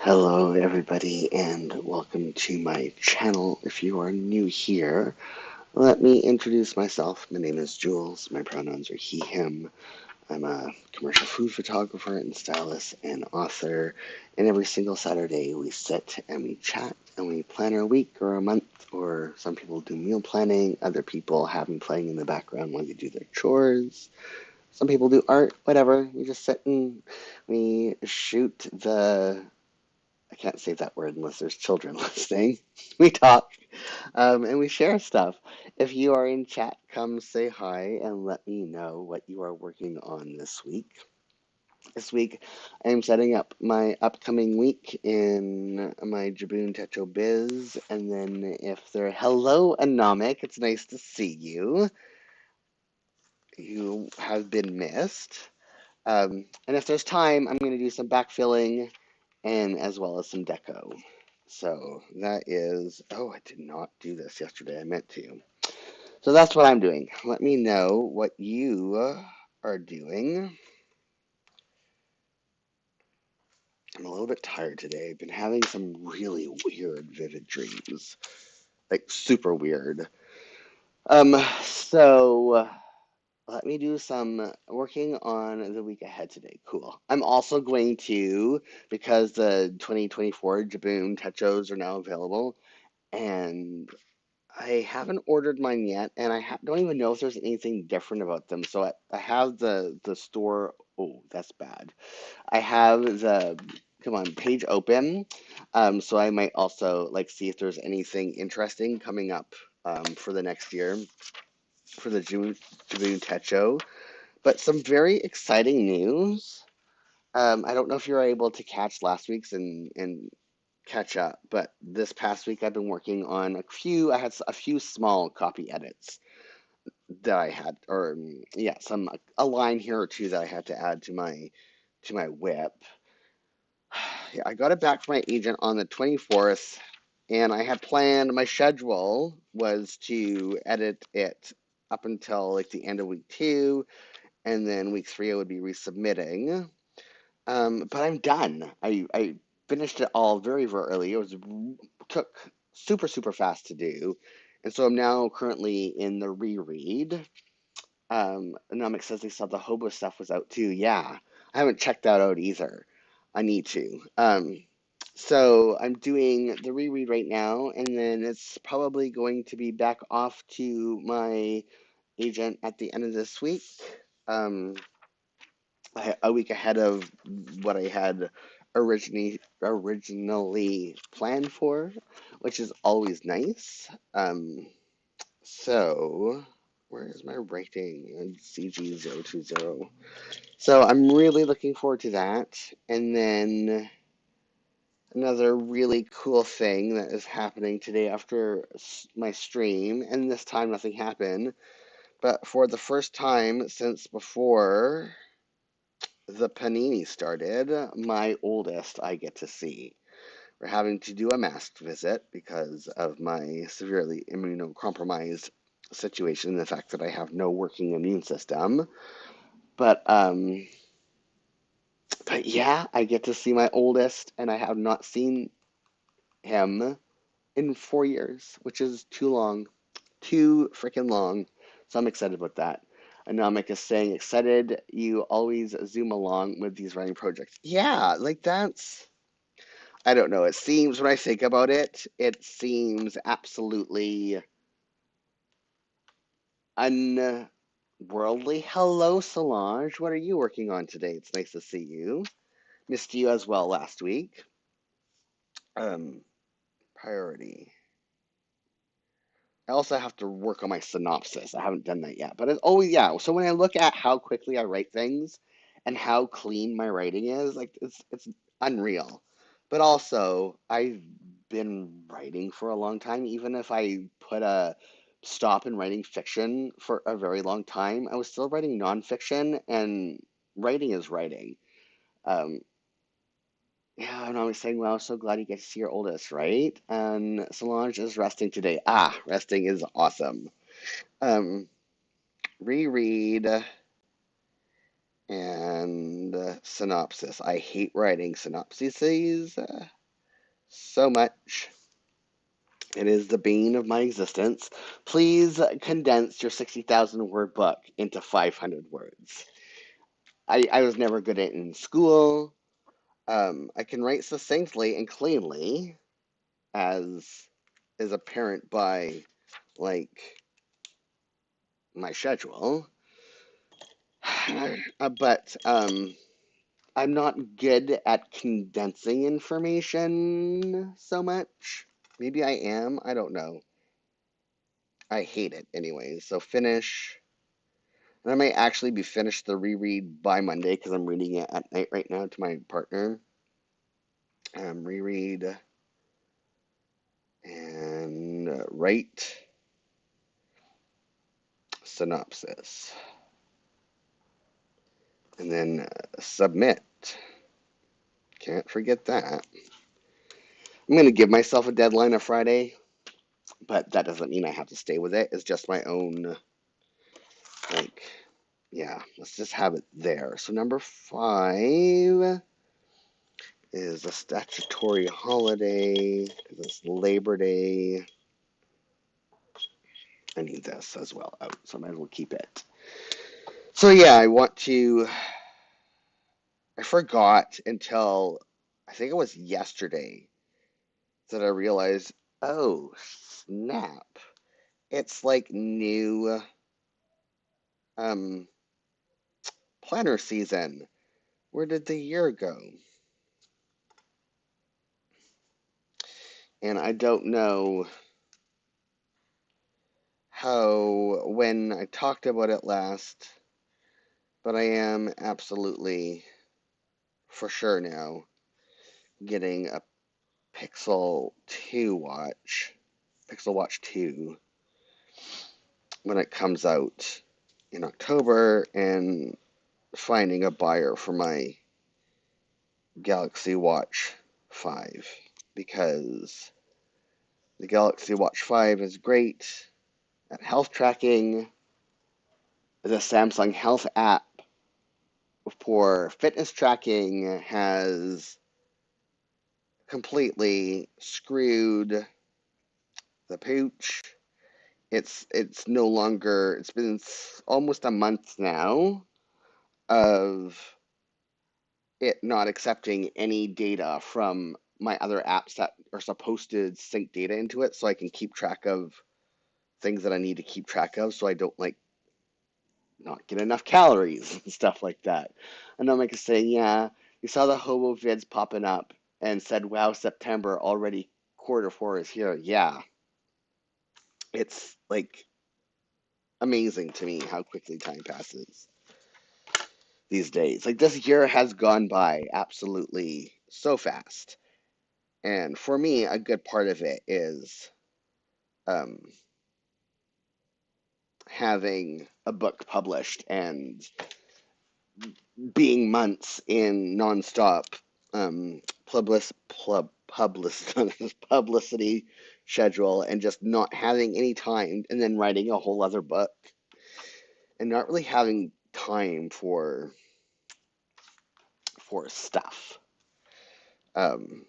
Hello, everybody, and welcome to my channel. If you are new here, let me introduce myself. My name is Jules. My pronouns are he, him. I'm a commercial food photographer and stylist and author. And every single Saturday, we sit and we chat and we plan our week or a month. Or some people do meal planning. Other people have me playing in the background while they do their chores. Some people do art, whatever. We just sit and we shoot the I can't say that word unless there's children listening. We talk and we share stuff. If you are in chat, come say hi and let me know what you are working on this week. This week, I am setting up my upcoming week in my Jibun Techo biz. And then if they're hello, Anomic, it's nice to see you. You have been missed. And if there's time, I'm going to do some backfilling and as well as some deco. So that is, oh, I did not do this yesterday. I meant to. So that's what I'm doing. Let me know what you are doing. I'm a little bit tired today. I've been having some really weird, vivid dreams, like super weird. So let me do some working on the week ahead today. Cool. I'm also going to, because the 2024 Jibun Techos are now available, and I haven't ordered mine yet, and don't even know if there's anything different about them. So I have the store. Oh, that's bad. I have the come on page open, so I might also like see if there's anything interesting coming up for the next year for the Jibun Techo. But some very exciting news. I don't know if you were able to catch last week's and catch up, but this past week I've been working on I had a few small copy edits that I had, or yeah, a line here or two that I had to add to my whip. Yeah, I got it back from my agent on the 24th, and I had planned my schedule was to edit it up until like the end of week two, and then week three I would be resubmitting. But I'm done. I finished it all very, very early. Took super fast to do, and so I'm now currently in the reread. Nomic says they saw the hobo stuff was out too. Yeah, I haven't checked that out either. I need to. So I'm doing the reread right now, and then it's probably going to be back off to my agent at the end of this week. Um, a week ahead of what I had originally planned for, which is always nice. So where is my rating? CG020. So I'm really looking forward to that. And then another really cool thing that is happening today after my stream, and this time nothing happened, but for the first time since before the panini started, my oldest I get to see. We're having to do a masked visit because of my severely immunocompromised situation, the fact that I have no working immune system. But um, but yeah, I get to see my oldest, and I have not seen him in 4 years, which is too long, too freaking long. So I'm excited about that. Anomic is saying, excited you always zoom along with these writing projects. Yeah, like I don't know. It seems, when I think about it, it seems absolutely unworldly. Hello, Solange. What are you working on today? It's nice to see you. Missed you as well last week. Um, Priority. I also have to work on my synopsis. I haven't done that yet. But yeah. So when I look at how quickly I write things and how clean my writing is, like it's unreal. But also, I've been writing for a long time. Even if I put a stop in writing fiction for a very long time, I was still writing nonfiction, and writing is writing. Um, yeah, I'm always saying, well, I'm so glad you get to see your oldest, right? And Solange is resting today. Ah, resting is awesome. Um, Reread and synopsis. I hate writing synopses. so much. It is the bane of my existence. Please condense your 60,000 word book into 500 words. I was never good at it in school. I can write succinctly and cleanly, as is apparent by like my schedule. But I'm not good at condensing information so much. Maybe I am. I don't know. I hate it anyway. So finish. And I might actually be finished the reread by Monday because I'm reading it at night right now to my partner. Reread and write synopsis. And then submit. Can't forget that. I'm going to give myself a deadline of Friday, but that doesn't mean I have to stay with it. It's just my own, like, yeah, let's just have it there. So number 5 is a statutory holiday because it's Labor Day. I need this as well out, so I might as well keep it. So yeah, I forgot until I think it was yesterday that I realized, oh snap, it's like new um planner season. Where did the year go? And I don't know when I talked about it last, but I am absolutely for sure now getting a Pixel 2 watch, Pixel Watch 2, when it comes out in October, and finding a buyer for my Galaxy Watch 5 because the Galaxy Watch 5 is great at health tracking. The Samsung Health app for fitness tracking has completely screwed the pooch. It's no longer. It's been almost a month now of it not accepting any data from my other apps that are supposed to sync data into it, so I can keep track of things that I need to keep track of, so I don't like not get enough calories and stuff like that. And I'm like saying, yeah, you saw the hobo vids popping up and said, wow, September already, Q4 is here. Yeah, it's like amazing to me how quickly time passes these days. Like this year has gone by absolutely so fast. And for me, a good part of it is um, having a book published and being months in nonstop publicity schedule and just not having any time and then writing a whole other book and not really having time for stuff. Um,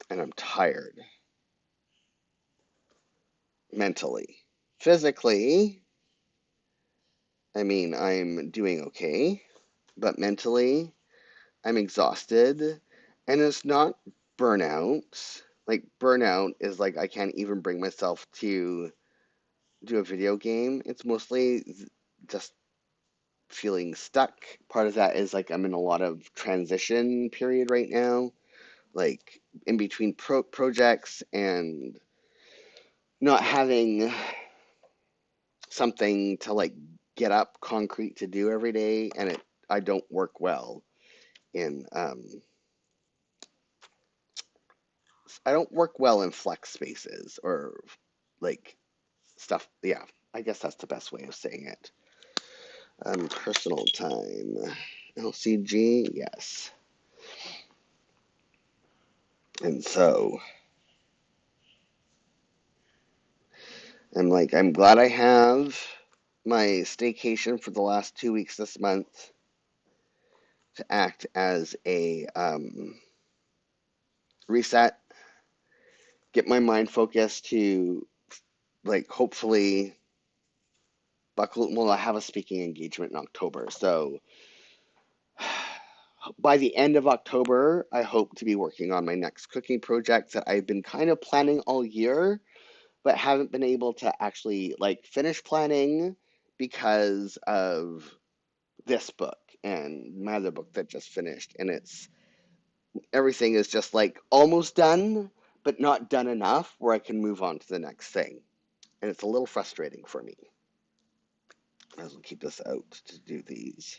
and I'm tired mentally. Physically, I mean, I'm doing okay, but mentally, I'm exhausted, and it's not burnout. Like, burnout is like I can't even bring myself to do a video game. It's mostly just feeling stuck. Part of that is like I'm in a lot of transition period right now, like in between projects and not having something to like get up concrete to do every day, and I don't work well in I don't work well in flex spaces or like stuff. Yeah, I guess that's the best way of saying it. Personal time. LCG, yes. And so I'm glad I have my staycation for the last 2 weeks this month to act as a reset, get my mind focused to like hopefully buckle. Well, I have a speaking engagement in October, so by the end of October, I hope to be working on my next cooking project that I've been kind of planning all year, but haven't been able to actually like finish planning because of this book and my other book that just finished. And it's everything is just like almost done, but not done enough where I can move on to the next thing. And it's a little frustrating for me. I will keep this out to do these.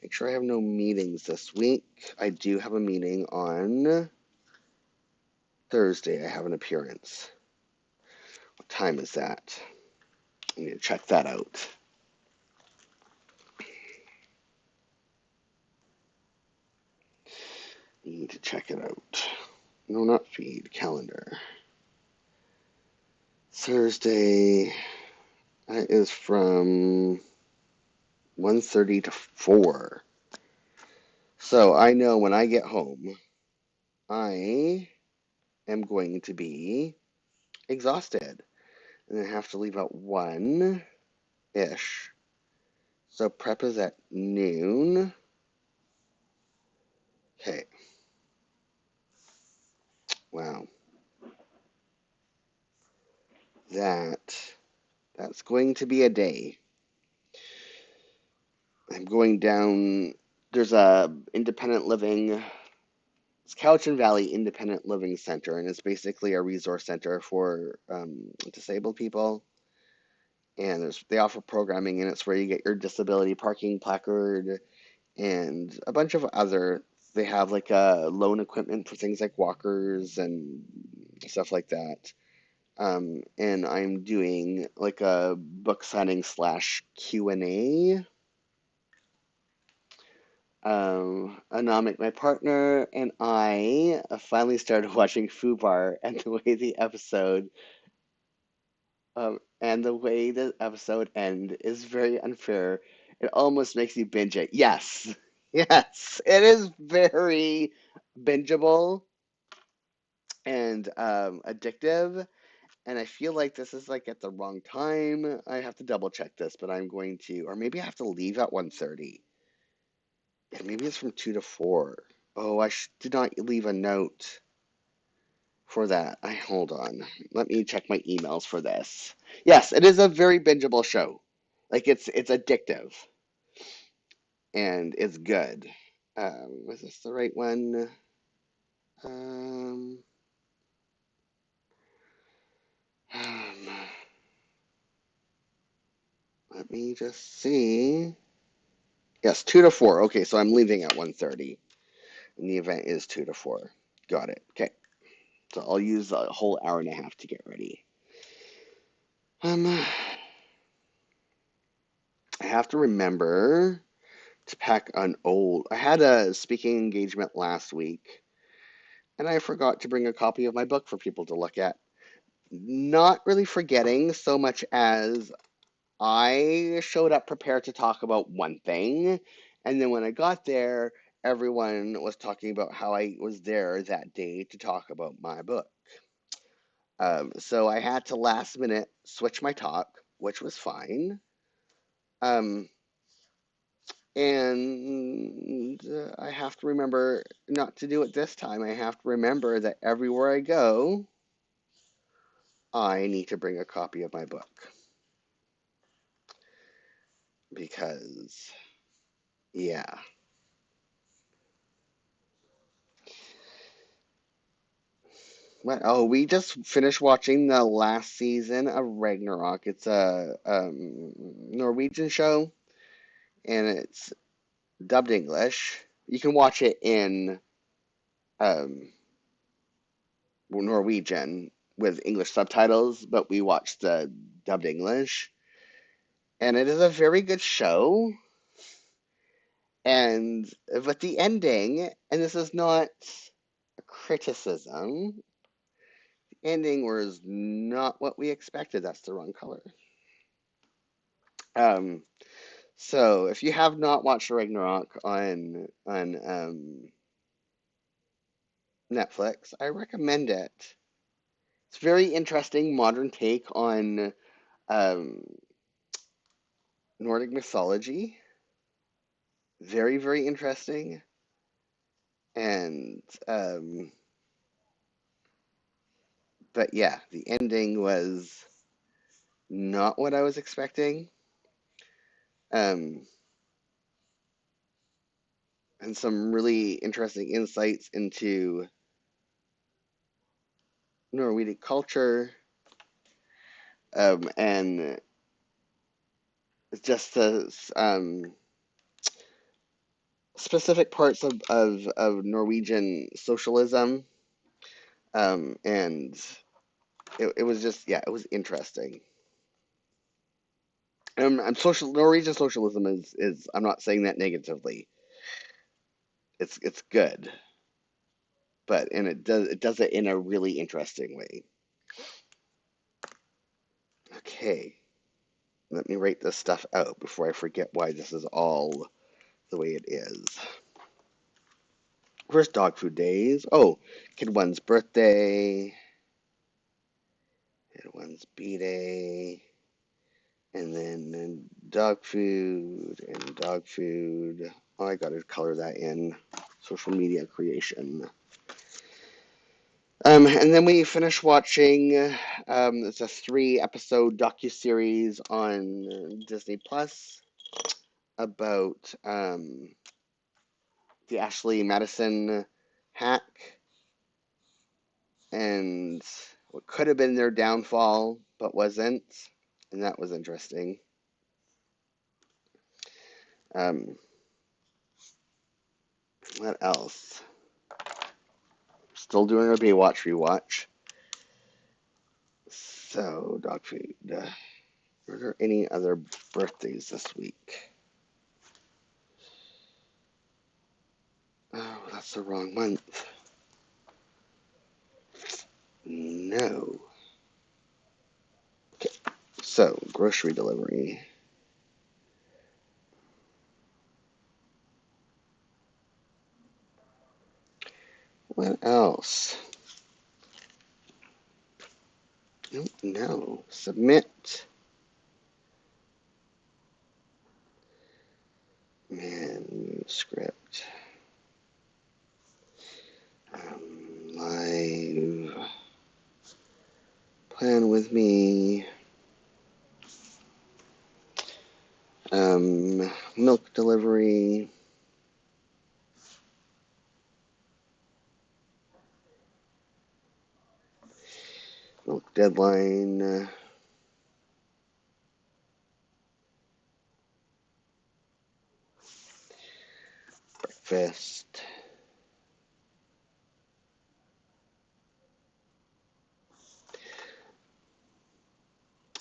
Make sure I have no meetings this week. I do have a meeting on Thursday. I have an appearance. What time is that? I need to check that out. Need to check it out. No, not feed, calendar. Thursday is from 1:30 to 4. So I know when I get home, I am going to be exhausted. And I have to leave at 1-ish. So prep is at noon. Okay. Wow. That's going to be a day. I'm going down. There's a independent living. It's Cowichan Valley Independent Living Center, and it's basically a resource center for disabled people. And they offer programming, and it's where you get your disability parking placard and a bunch of other. They have like loan equipment for things like walkers and stuff like that. And I'm doing like a book signing / Q&A. Anomik, my partner, and I finally started watching Fubar, and the way the episode end is very unfair. It almost makes you binge it. Yes, yes, it is very bingeable and addictive. And I feel like this is like at the wrong time. I have to double check this, but I'm going to, or maybe I have to leave at 1:30. Yeah, maybe it's from 2 to 4. Oh, did not leave a note for that. Hold on. Let me check my emails for this. Yes, it is a very bingeable show. Like it's addictive and it's good. Was this the right one? Um, um, let me just see. Yes, 2 to 4. Okay, so I'm leaving at 1:30. And the event is 2 to 4. Got it. Okay. So I'll use a whole hour and a half to get ready. I have to remember to pack an old. I had a speaking engagement last week, and I forgot to bring a copy of my book for people to look at. Not really forgetting so much as I showed up prepared to talk about one thing, and then when I got there, everyone was talking about how I was there that day to talk about my book. So I had to last minute switch my talk, which was fine. Um, and I have to remember not to do it this time. I have to remember that everywhere I go, I need to bring a copy of my book because, yeah. What? Oh, we just finished watching the last season of Ragnarok. It's a Norwegian show, and it's dubbed English. You can watch it in um, Norwegian with English subtitles, but we watched the dubbed English, and it is a very good show. And but the ending, and this is not a criticism, the ending was not what we expected. That's the wrong color. Um, so if you have not watched Ragnarok on Netflix. I recommend it. It's a very interesting modern take on um, Nordic mythology. Very, very interesting. And but yeah, the ending was not what I was expecting. Um, and some really interesting insights into Norwegian culture, and just the specific parts of Norwegian socialism. And it was just, yeah, it was interesting. Norwegian socialism is I'm not saying that negatively. It's good, but and it does it in a really interesting way. Okay, let me write this stuff out before I forget why this is all the way it is. First, dog food days. Oh, kid one's birthday, kid one's b-day, and then dog food and dog food. Oh, I gotta color that in. Social media creation. And then we finished watching. It's a 3-episode docu-series on Disney Plus about the Ashley Madison hack and what could have been their downfall but wasn't, and that was interesting. Um, what else? Still doing our Baywatch rewatch. So, dog food. Were there any other birthdays this week? Oh, that's the wrong month. No. Okay, so grocery delivery. What else? No. Submit. Manuscript. Live. Plan with me. Milk delivery. Milk deadline. Breakfast.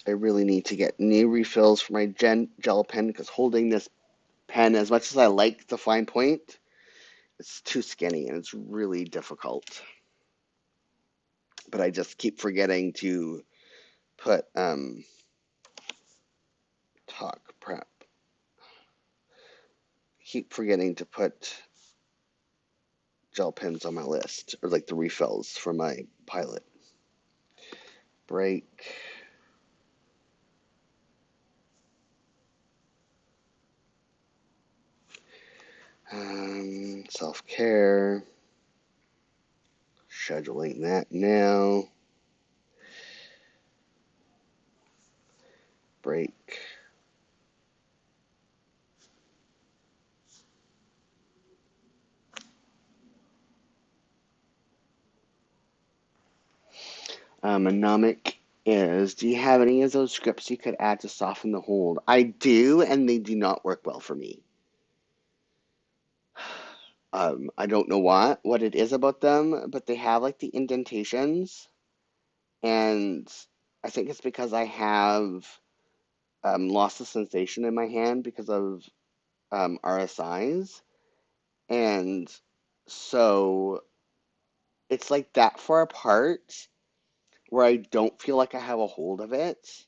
I really need to get new refills for my gel pen because holding this pen, as much as I like the fine point, it's too skinny and it's really difficult. But I just keep forgetting to put talk prep. Keep forgetting to put gel pens on my list, or like the refills for my pilot. Break. Self-care. Scheduling that now. Break. Anomic is, do you have any of those scripts you could add to soften the hold? I do, and they do not work well for me. I don't know what it is about them, but they have like the indentations, and I think it's because I have lost the sensation in my hand because of RSIs, and so it's like that far apart where I don't feel like I have a hold of it,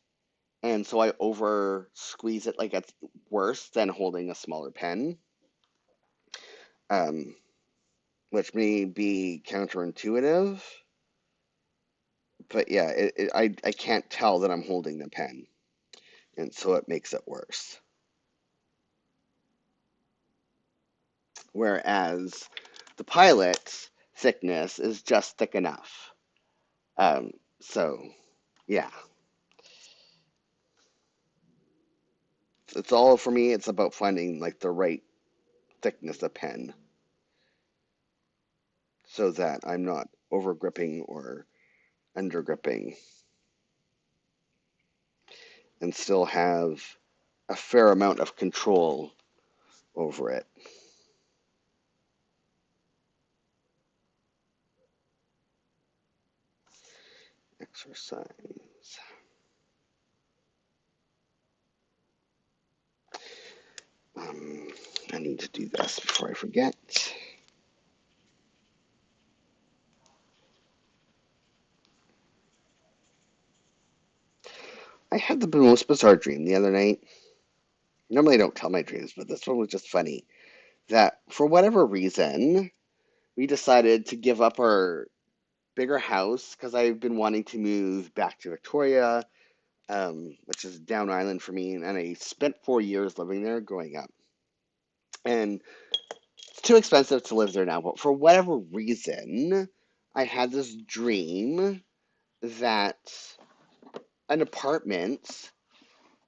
and so I over squeeze it like it's worse than holding a smaller pen. Um, which may be counterintuitive, but yeah, I can't tell that I'm holding the pen, and so it makes it worse. Whereas the Pilot's thickness is just thick enough. Um, so yeah, it's all for me. It's about finding like the right thickness of pen so that I'm not over gripping or under gripping and still have a fair amount of control over it. Exercise. Um, I need to do this before I forget. I had the most bizarre dream the other night. Normally I don't tell my dreams, but this one was just funny. That for whatever reason, we decided to give up our bigger house because I've been wanting to move back to Victoria, which is down island for me, and I spent 4 years living there growing up. And it's too expensive to live there now, but for whatever reason, I had this dream that an apartment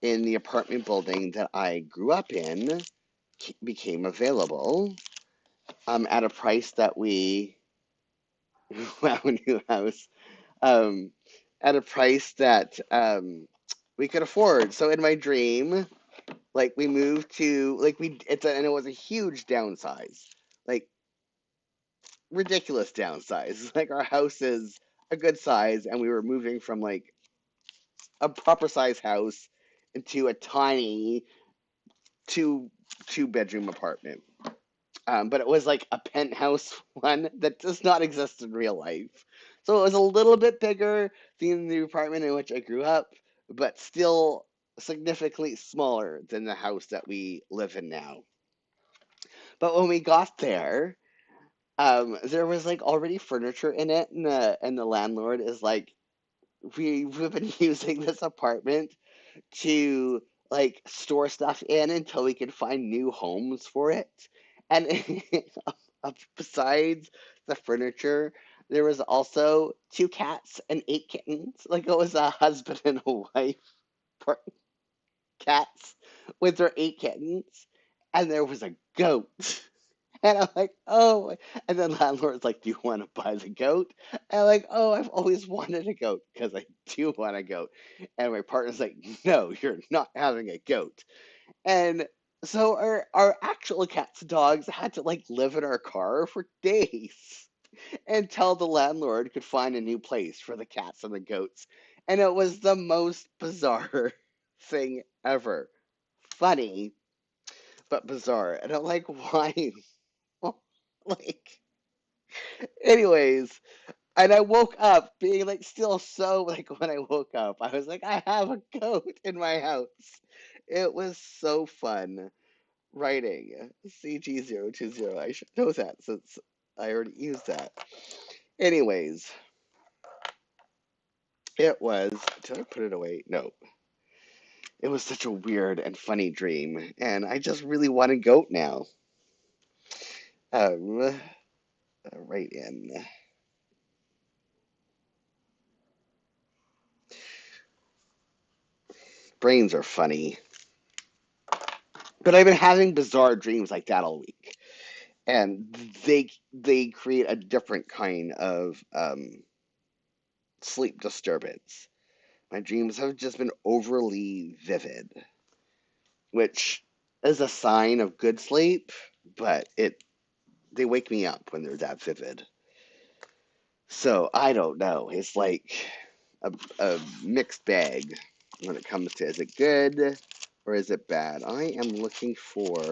in the apartment building that I grew up in became available at a price that we, wow, new house, um, at a price that we could afford. So in my dream, like we moved to like and it was a huge downsize, like ridiculous downsize. Like our house is a good size, and we were moving from like a proper size house into a tiny two two bedroom apartment. But it was like a penthouse one that does not exist in real life. So it was a little bit bigger than the apartment in which I grew up, but still significantly smaller than the house that we live in now. But when we got there was like already furniture in it, and the landlord is like, we've been using this apartment to like store stuff in until we can find new homes for it. And besides the furniture, there was also two cats and eight kittens. Like it was a husband and a wife, par- cats with their eight kittens, and there was a goat. And I'm like, oh, and then landlord's like, do you want to buy the goat? And I'm like, oh, I've always wanted a goat because I do want a goat. And my partner's like, no, you're not having a goat. And so our actual cats and dogs had to like live in our car for days until the landlord could find a new place for the cats and the goats. And it was the most bizarre thing ever. Funny, but bizarre. And I'm like, why? Like, anyways, and I woke up being like still so like when I woke up, I was like, I have a goat in my house. It was so fun writing CG020. I should know that since I already used that. Anyways, it was. Did I put it away? No. It was such a weird and funny dream, and I just really want a goat now. Um, right in. Brains are funny. But I've been having bizarre dreams like that all week, and they create a different kind of sleep disturbance. My dreams have just been overly vivid, which is a sign of good sleep, but they wake me up when they're that vivid. So I don't know. It's like a mixed bag when it comes to is it good or is it bad? I am looking for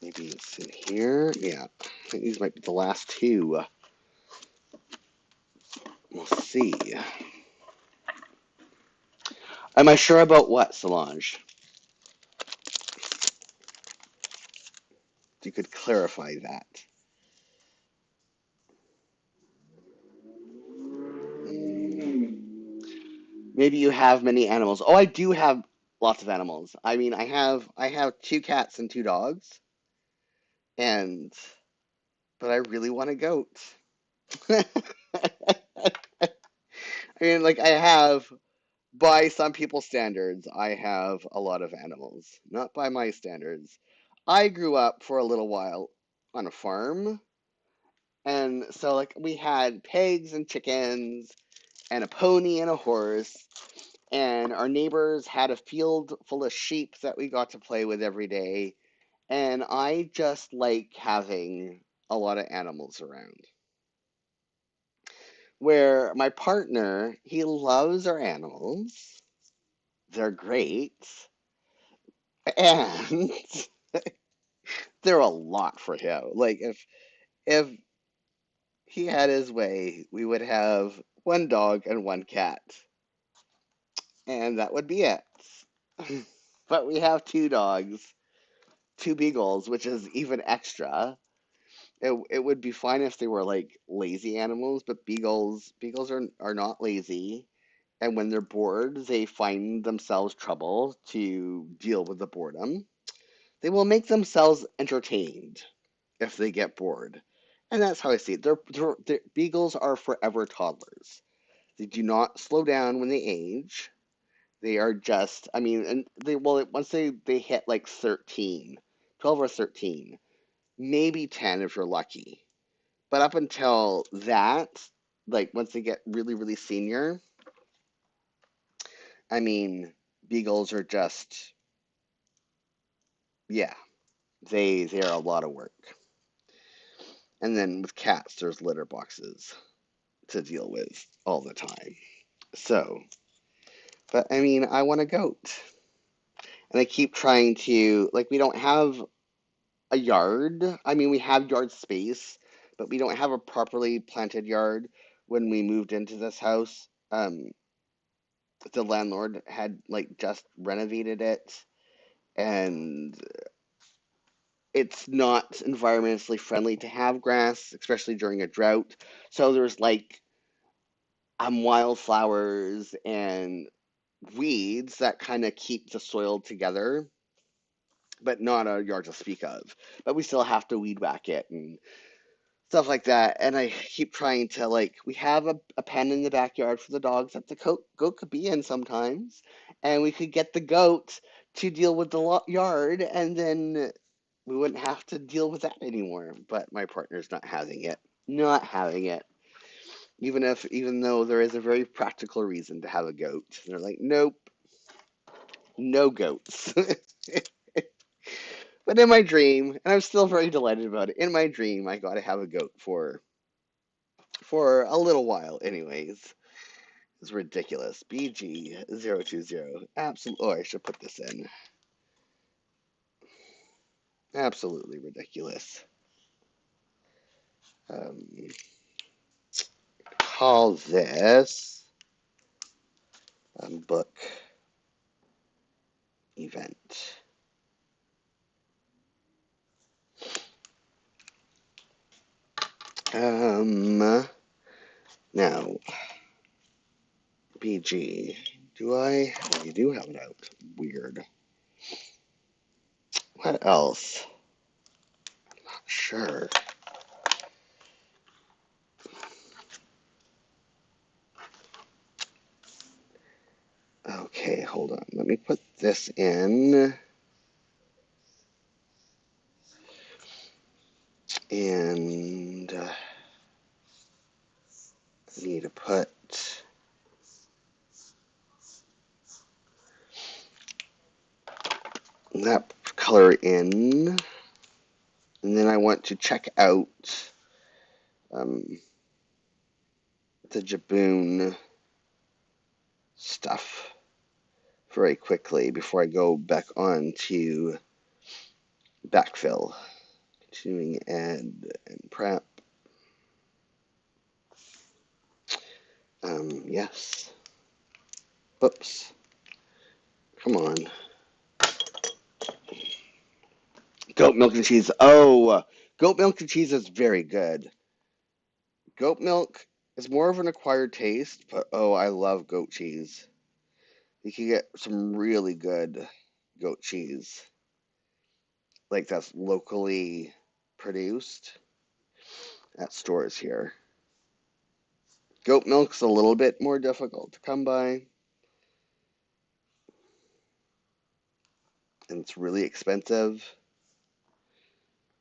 maybe it's in here. Yeah, I think these might be the last two. We'll see. Am I sure about what, Solange? you could clarify that. Maybe you have many animals. Oh, I do have lots of animals. I mean, I have two cats and two dogs, and but I really want a goat. I mean, like I have, by some people's standards, I have a lot of animals. Not by my standards. I grew up for a little while on a farm, and so like we had pigs and chickens and a pony and a horse, and our neighbors had a field full of sheep that we got to play with every day. And I just like having a lot of animals around. Where my partner, he loves our animals. They're great. And they're a lot for him. Like if he had his way, we would have one dog and one cat. And that would be it. But we have two dogs, two beagles, which is even extra. It would be fine if they were like lazy animals, but beagles are not lazy, and when they're bored, they find themselves trouble to deal with the boredom. They will make themselves entertained if they get bored, and that's how I see it. Beagles are forever toddlers. They do not slow down when they age. They are just, I mean, and once they hit like 13, 12 or 13, maybe 10 if you're lucky. But up until that, like once they get really, really senior, I mean, beagles are just, yeah, they are a lot of work. And then with cats, there's litter boxes to deal with all the time. So, but I mean, I want a goat. And I keep trying to, like, we don't have a yard. I mean, we have yard space, but we don't have a properly planted yard. When we moved into this house, the landlord had like just renovated it, and it's not environmentally friendly to have grass, especially during a drought. So there's like wildflowers and weeds that kind of keep the soil together, but not a yard to speak of. But we still have to weed whack it and stuff like that. And I keep trying to like, we have a pen in the backyard for the dogs that the goat could be in sometimes, and we could get the goat to deal with the yard, and then we wouldn't have to deal with that anymore. But my partner's not having it. Not having it. Even though there is a very practical reason to have a goat. They're like, nope, no goats. But in my dream, and I'm still very delighted about it, in my dream I got to have a goat for a little while anyways. It's ridiculous. BG020. Absolutely. Oh, I should put this in. Absolutely ridiculous. Um, call this book event. Now, BG. Do I? You do have it out. Weird. What else? Not sure. Okay, hold on. Let me put this in. And I need to put that color in. And then I want to check out um, the Jibun stuff very quickly before I go back on to backfill. Continuing ed and prep. Yes. Whoops. Come on. Goat milk and cheese. Oh, goat milk and cheese is very good. Goat milk is more of an acquired taste, but oh, I love goat cheese. You can get some really good goat cheese, like that's locally produced at stores here. Goat milk's a little bit more difficult to come by, and it's really expensive,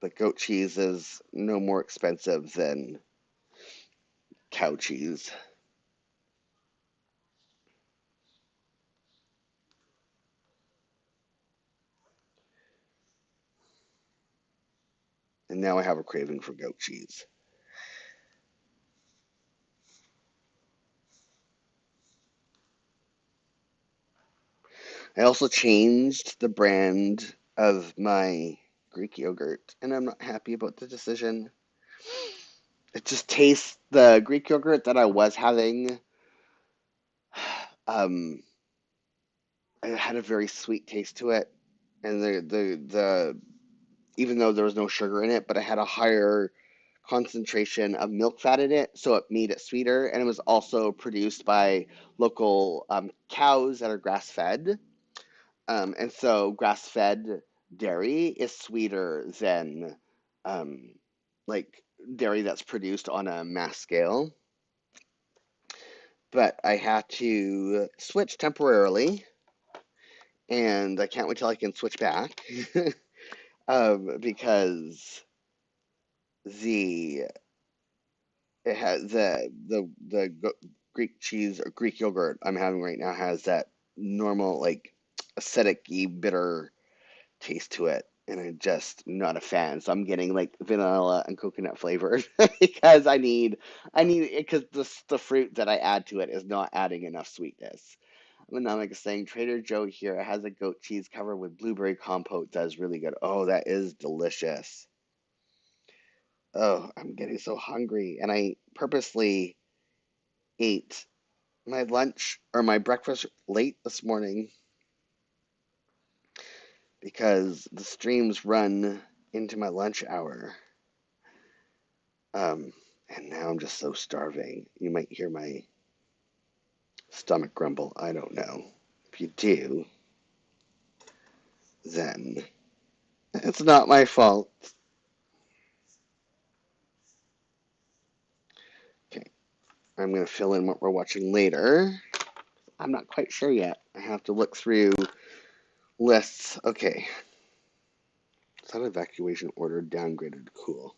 but goat cheese is no more expensive than cow cheese. And now I have a craving for goat cheese. I also changed the brand of my Greek yogurt, and I'm not happy about the decision. It just tastes the Greek yogurt that I was having. Um, it had a very sweet taste to it, and the even though there was no sugar in it, but it had a higher concentration of milk fat in it, so it made it sweeter. And it was also produced by local cows that are grass fed. And so grass-fed dairy is sweeter than um, like dairy that's produced on a mass scale. But I had to switch temporarily, and I can't wait till I can switch back because the it has the Greek cheese or Greek yogurt I'm having right now has that normal like acidic-y bitter taste to it, and I'm just not a fan. So I'm getting like vanilla and coconut flavored because I need it because the fruit that I add to it is not adding enough sweetness. Monomic is saying Trader Joe here has a goat cheese covered with blueberry compote that is really good. Oh, that is delicious. Oh, I'm getting so hungry, and I purposely ate my lunch or my breakfast late this morning because the streams run into my lunch hour. Um, and now I'm just so starving. You might hear my stomach grumble. I don't know. If you do, then it's not my fault. Okay, I'm going to fill in what we're watching later. I'm not quite sure yet. I have to look through lists. Okay. Is that evacuation order downgraded? Cool.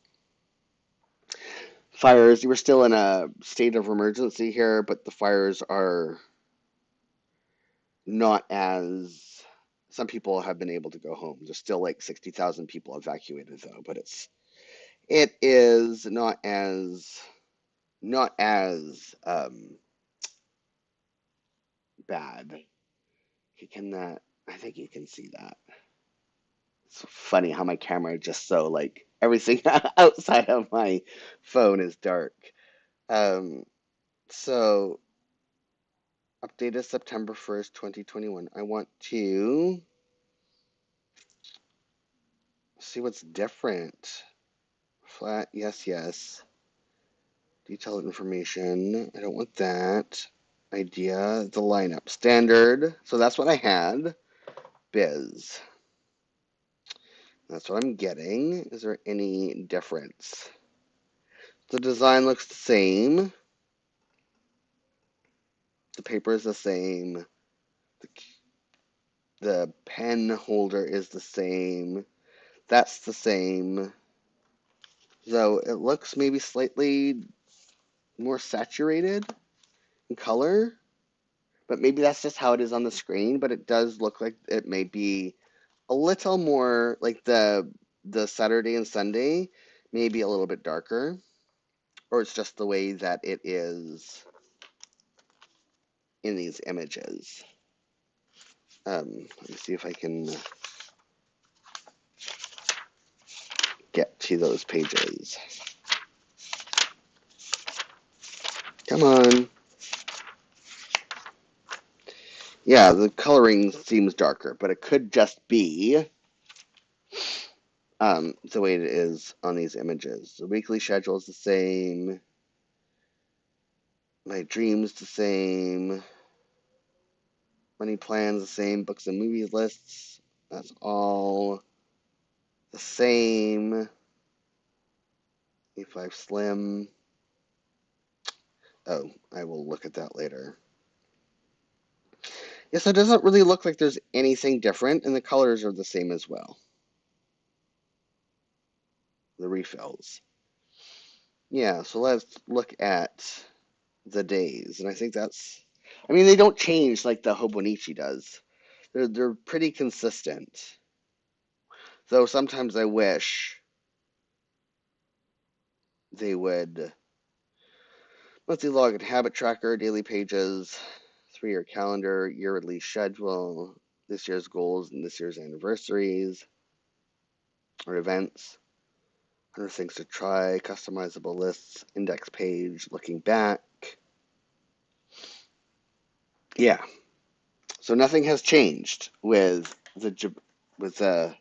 Fires. We're still in a state of emergency here, but the fires are not as some people have been able to go home. There's still like 60,000 people evacuated though, but it is not as bad. Can that I think you can see that. It's funny how my camera is just so like everything outside of my phone is dark. Um, so update is September 1st, 2021. I want to see what's different. Flat, yes, yes. Detailed information. I don't want that. Idea, the lineup. Standard. So that's what I had. Biz. That's what I'm getting. Is there any difference? The design looks the same. The paper is the same. The, the pen holder is the same. That's the same. Though it looks maybe slightly more saturated in color. But maybe that's just how it is on the screen. But it does look like it may be a little more like the Saturday and Sunday, maybe a little bit darker, or it's just the way that it is in these images. Let me see if I can get to those pages. Come on. Yeah, the coloring seems darker, but it could just be the way it is on these images. The weekly schedule is the same. My dreams the same. Money plans the same. Books and movies lists. That's all the same. E5 Slim. Oh, I will look at that later. Yeah, so it doesn't really look like there's anything different, and the colors are the same as well. The refills. Yeah, so let's look at the days, and I think that's. I mean, they don't change like the Hobonichi does. They're pretty consistent. Though sometimes I wish they would monthly log and habit tracker, daily pages, 3-year calendar, year release schedule, this year's goals and this year's anniversaries or events, 100 things to try, customizable lists, index page, looking back. Yeah, so nothing has changed with the.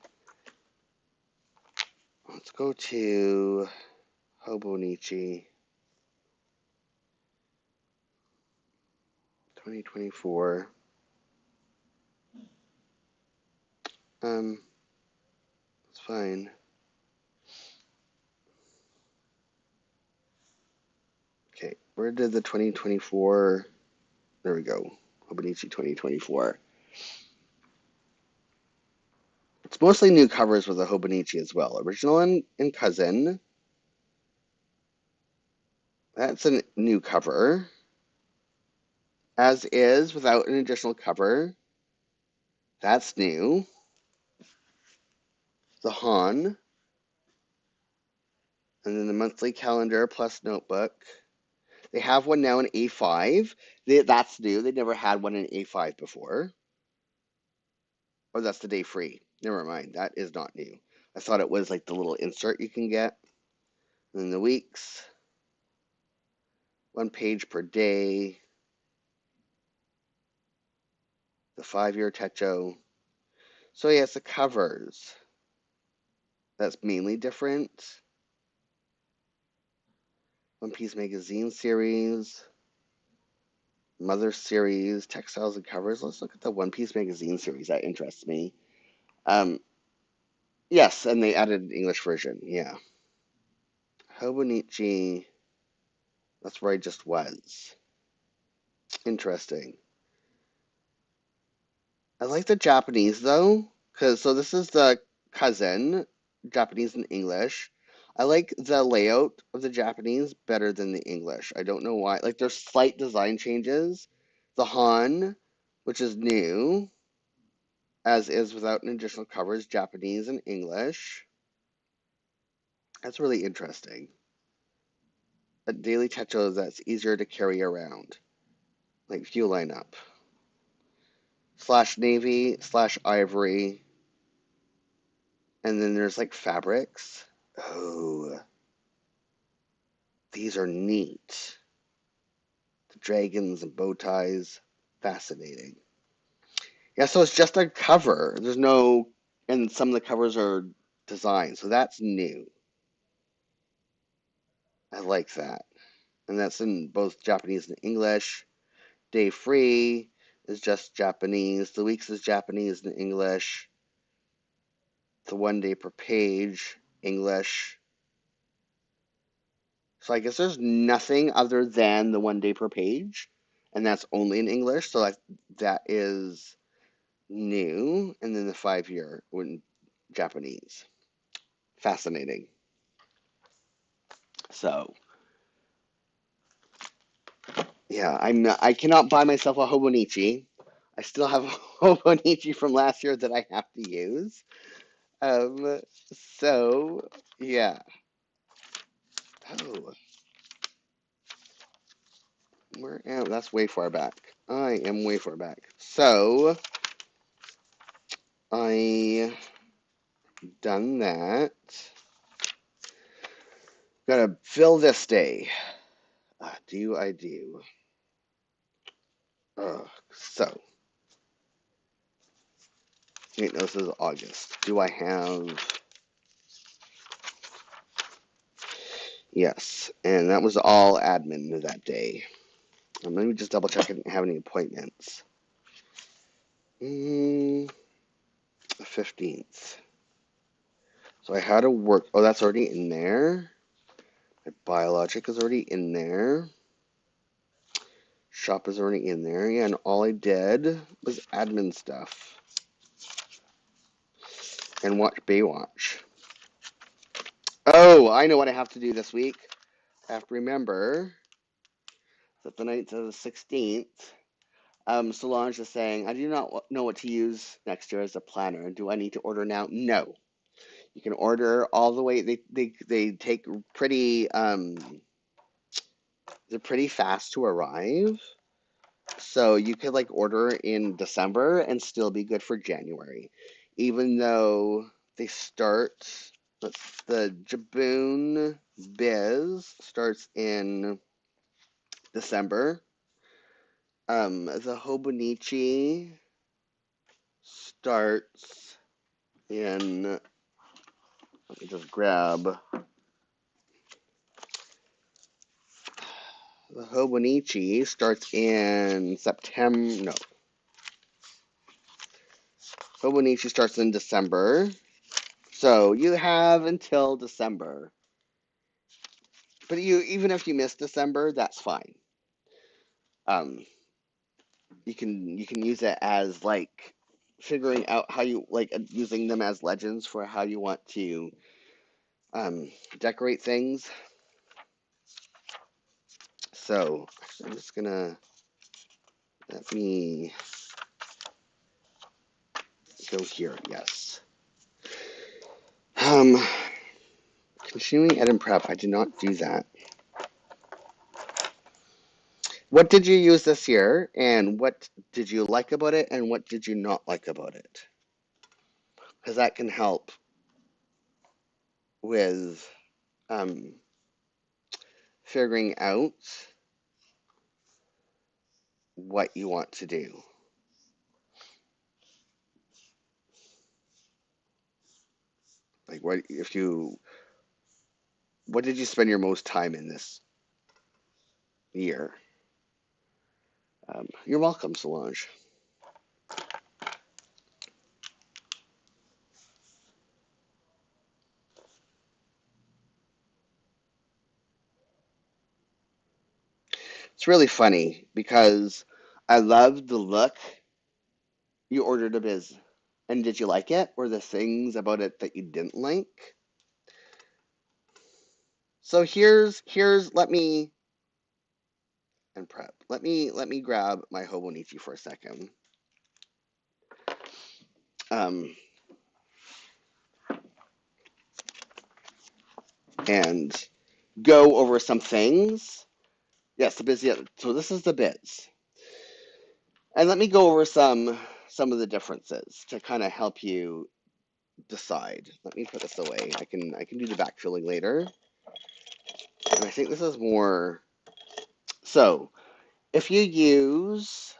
Let's go to Hobonichi 2024. It's fine. Okay, where did the 2024? There we go. Hobonichi 2024. It's mostly new covers with the Hobonichi as well. Original and Cousin. That's a new cover. As is, without an additional cover. That's new. The Han. And then the monthly calendar plus notebook. They have one now in A5. That's new. They never had one in A5 before. Or that's the day free. Never mind. That is not new. I thought it was like the little insert you can get. And then the weeks. 1 page per day. The 5-year Techo. So yeah, it's the covers. That's mainly different. One Piece magazine series. Mother series, textiles and covers. Let's look at the One Piece magazine series. That interests me. Yes, and they added an English version. Yeah. Hobonichi. That's where I just was. Interesting. I like the Japanese though, because so this is the cousin, Japanese and English. I like the layout of the Japanese better than the English. I don't know why. Like there's slight design changes. The Han, which is new, as is without an additional covers, Japanese and English. That's really interesting. A daily techo that's easier to carry around, like view lineup. Slash navy, slash ivory, and then there's like fabrics. Oh, these are neat. The dragons and bow ties, fascinating. Yeah, so it's just a cover. There's no, and some of the covers are designed, so that's new. I like that. And that's in both Japanese and English. Day free is just Japanese. The weeks is Japanese and English. The 1 day per page, English. So I guess there's nothing other than the 1 day per page, and that's only in English. So that is new. And then the 5-year in Japanese. Fascinating. So yeah, I cannot buy myself a Hobonichi. I still have a Hobonichi from last year that I have to use. Um, so yeah. Oh, where am that's way far back. I am way far back. So I done that. Gotta fill this day. Do I do? So wait, no, this is August. Do I have Yes, and that was all admin that day. Let me just double check I didn't have any appointments. 15th. So I had to work. Oh, that's already in there. My biologic is already in there. Shop is already in there. Yeah, and all I did was admin stuff and watch Baywatch. Oh, I know what I have to do this week. I have to remember that the night of the 16th, Solange is saying, I do not know what to use next year as a planner. Do I need to order now? No. You can order all the way. They take pretty they're pretty fast to arrive. So you could like order in December and still be good for January. Even though they start, the Jibun Biz starts in December. The Hobonichi starts in, let me just grab, the Hobonichi starts in September, no, Hobonichi starts in December. So you have until December. But even if you miss December, that's fine. Um, you can use it as like figuring out how you like using them as legends for how you want to decorate things. So I'm just gonna let me go here. Yes. Um, Continuing ed and prep. I did not do that. What did you use this year, and what did you like about it, and what did you not like about it? Because that can help with um, figuring out what you want to do. Like, what did you spend your most time in this year? You're welcome, Solange. It's really funny because I love the look you ordered a biz. And did you like it? Or the things about it that you didn't like? So let me and prep. Let me grab my Hobonichi for a second. Um, and go over some things. Yes, the biz. Yeah, so this is the biz. And let me go over some of the differences to kind of help you decide. Let me put this away. I can do the backfilling later. And I think this is more. So if you use,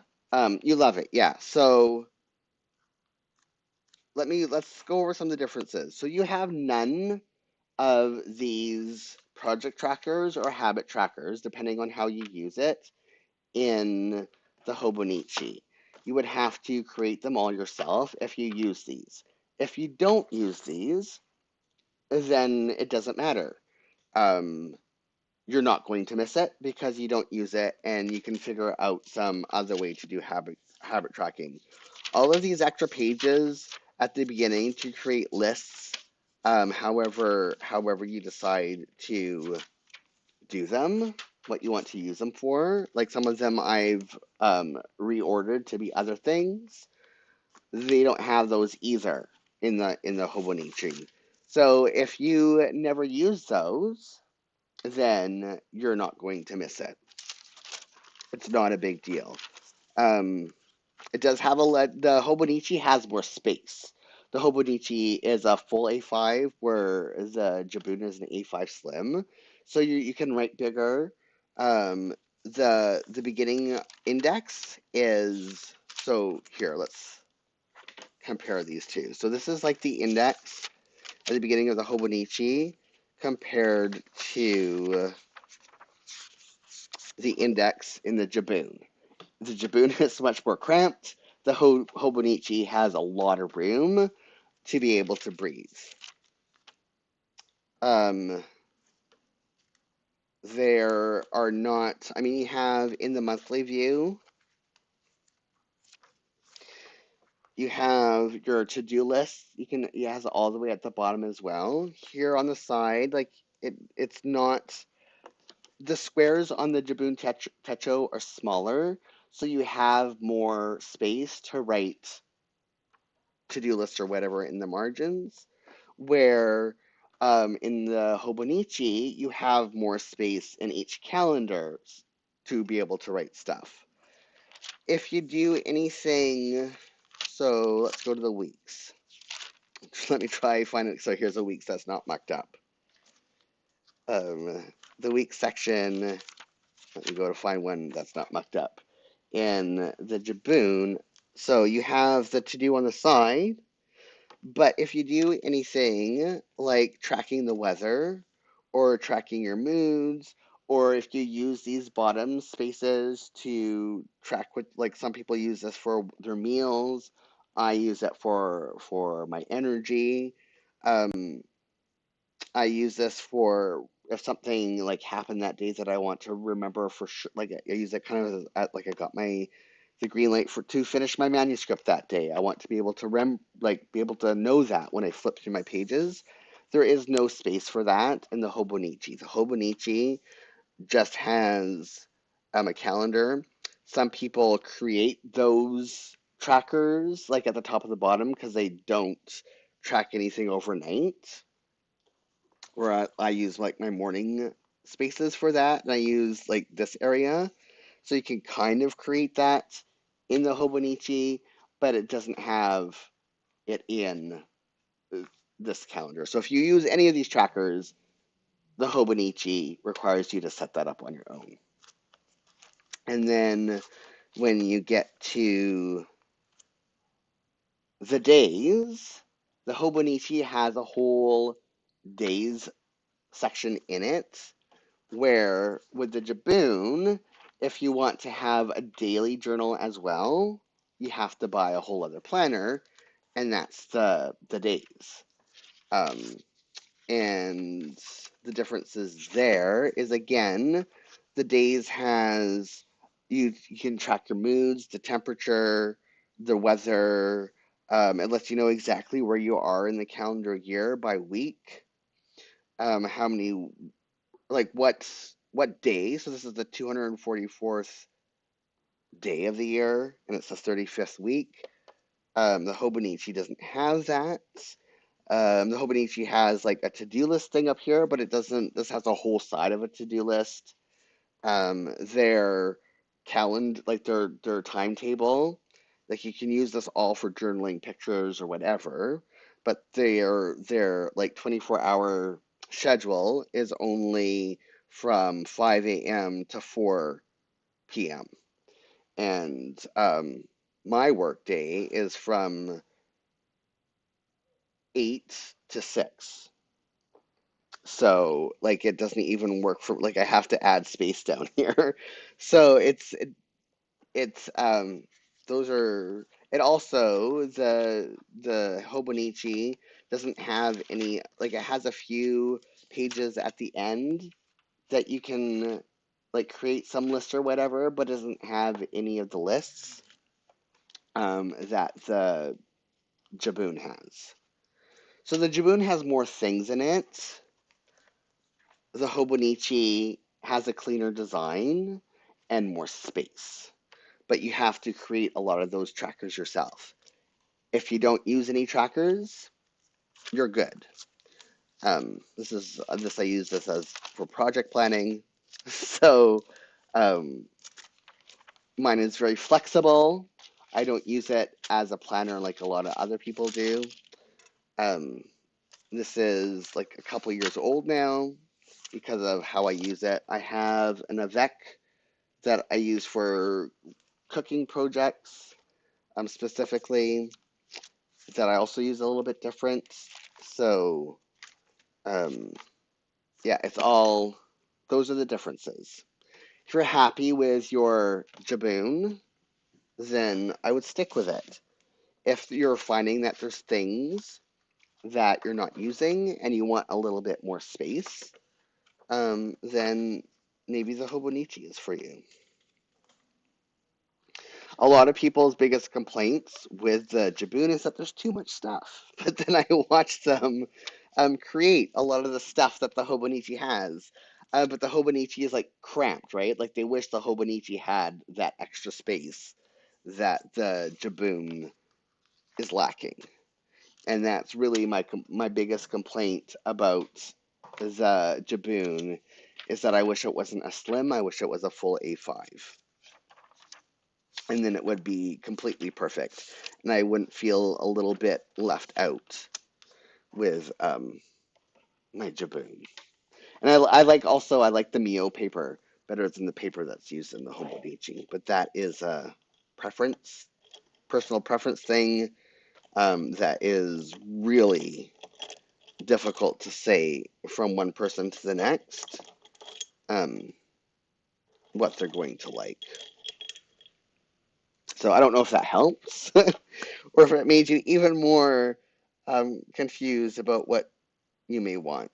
you love it, yeah. So let's go over some of the differences. So you have none of these project trackers or habit trackers, depending on how you use it, in the Hobonichi. You would have to create them all yourself if you use these. If you don't use these, then it doesn't matter. Um, you're not going to miss it because you don't use it, and you can figure out some other way to do habit tracking. All of these extra pages at the beginning to create lists, however you decide to do them, what you want to use them for. Like some of them I've reordered to be other things. They don't have those either in the Hobonichi. So if you never use those, then you're not going to miss it. It's not a big deal. Um, it does have the Hobonichi has more space. The Hobonichi is a full A5, where the Jibun is an A5 Slim, so you can write bigger. Um, the beginning index is, so here, let's compare these two. So this is like the index at the beginning of the Hobonichi compared to the index in the Jibun. The Jibun is much more cramped. The Hobonichi has a lot of room to be able to breathe. Um, there are not, I mean, you have in the monthly view, you have your to-do list. It has all the way at the bottom as well. Here on the side, like it's not, the squares on the Jibun Techo are smaller, so you have more space to write to-do lists or whatever in the margins, where in the Hobonichi, you have more space in each calendar to be able to write stuff. If you do anything, so let's go to the weeks. Let me try find it. So here's a weeks that's not mucked up. The week section, let me go to find one that's not mucked up. In the Jibun, so you have the to-do on the side, but if you do anything like tracking the weather or tracking your moods, or if you use these bottom spaces to track what, like some people use this for their meals, I use it for my energy. Um, I use this for if something like happened that day that I want to remember for sure. Like I use it kind of at, like I got the green light for to finish my manuscript that day. I want to be able to be able to know that when I flip through my pages. There is no space for that in the Hobonichi. The Hobonichi just has a calendar. Some people create those trackers like at the top of the bottom because they don't track anything overnight, where I use like my morning spaces for that, and I use like this area. So you can kind of create that in the Hobonichi, but it doesn't have it in this calendar. So if you use any of these trackers, the Hobonichi requires you to set that up on your own. And then when you get to the days, the Hobonichi has a whole days section in it, where with the Jibun, if you want to have a daily journal as well, you have to buy a whole other planner, and that's the days. Um, and the differences there is, again, the days has you can track your moods, the temperature, the weather. It lets you know exactly where you are in the calendar year by week. How many, like what day. So this is the 244th day of the year, and it's the 35th week. The Hobonichi doesn't have that. The Hobonichi has like a to-do list thing up here, but it doesn't. This has a whole side of a to-do list. Their calendar, like their timetable, like you can use this all for journaling, pictures, or whatever. But their like 24-hour schedule is only from 5 a.m. to 4 p.m. And my work day is from 8 to 6. So like it doesn't even work for, like I have to add space down here. So it's those are, it also, the Hobonichi doesn't have any, like it has a few pages at the end that you can like create some list or whatever, but doesn't have any of the lists that the Jibun has. So the Jibun has more things in it. The Hobonichi has a cleaner design and more space, but you have to create a lot of those trackers yourself. If you don't use any trackers, you're good. This I use this as for project planning. So um, mine is very flexible. I don't use it as a planner like a lot of other people do. Um, this is like a couple years old now because of how I use it. I have an Avec that I use for cooking projects, specifically, that I also use a little bit different. So, um, Yeah, those are the differences. If you're happy with your Jibun, then I would stick with it. If you're finding that there's things that you're not using and you want a little bit more space, then maybe the Hobonichi is for you. A lot of people's biggest complaints with the Jibun is that there's too much stuff. But then I watched them create a lot of the stuff that the Hobonichi has. But the Hobonichi is like cramped, right? Like they wish the Hobonichi had that extra space that the Jibun is lacking. And that's really my biggest complaint about the Jibun is that I wish it wasn't a slim. I wish it was a full A5, and then it would be completely perfect, and I wouldn't feel a little bit left out with my Jibun. And I like also I like the Mio paper better than the paper that's used in the Hobonichi, but that is a preference, personal preference thing that is really difficult to say from one person to the next um, what they're going to like. So I don't know if that helps or if it made you even more confused about what you may want.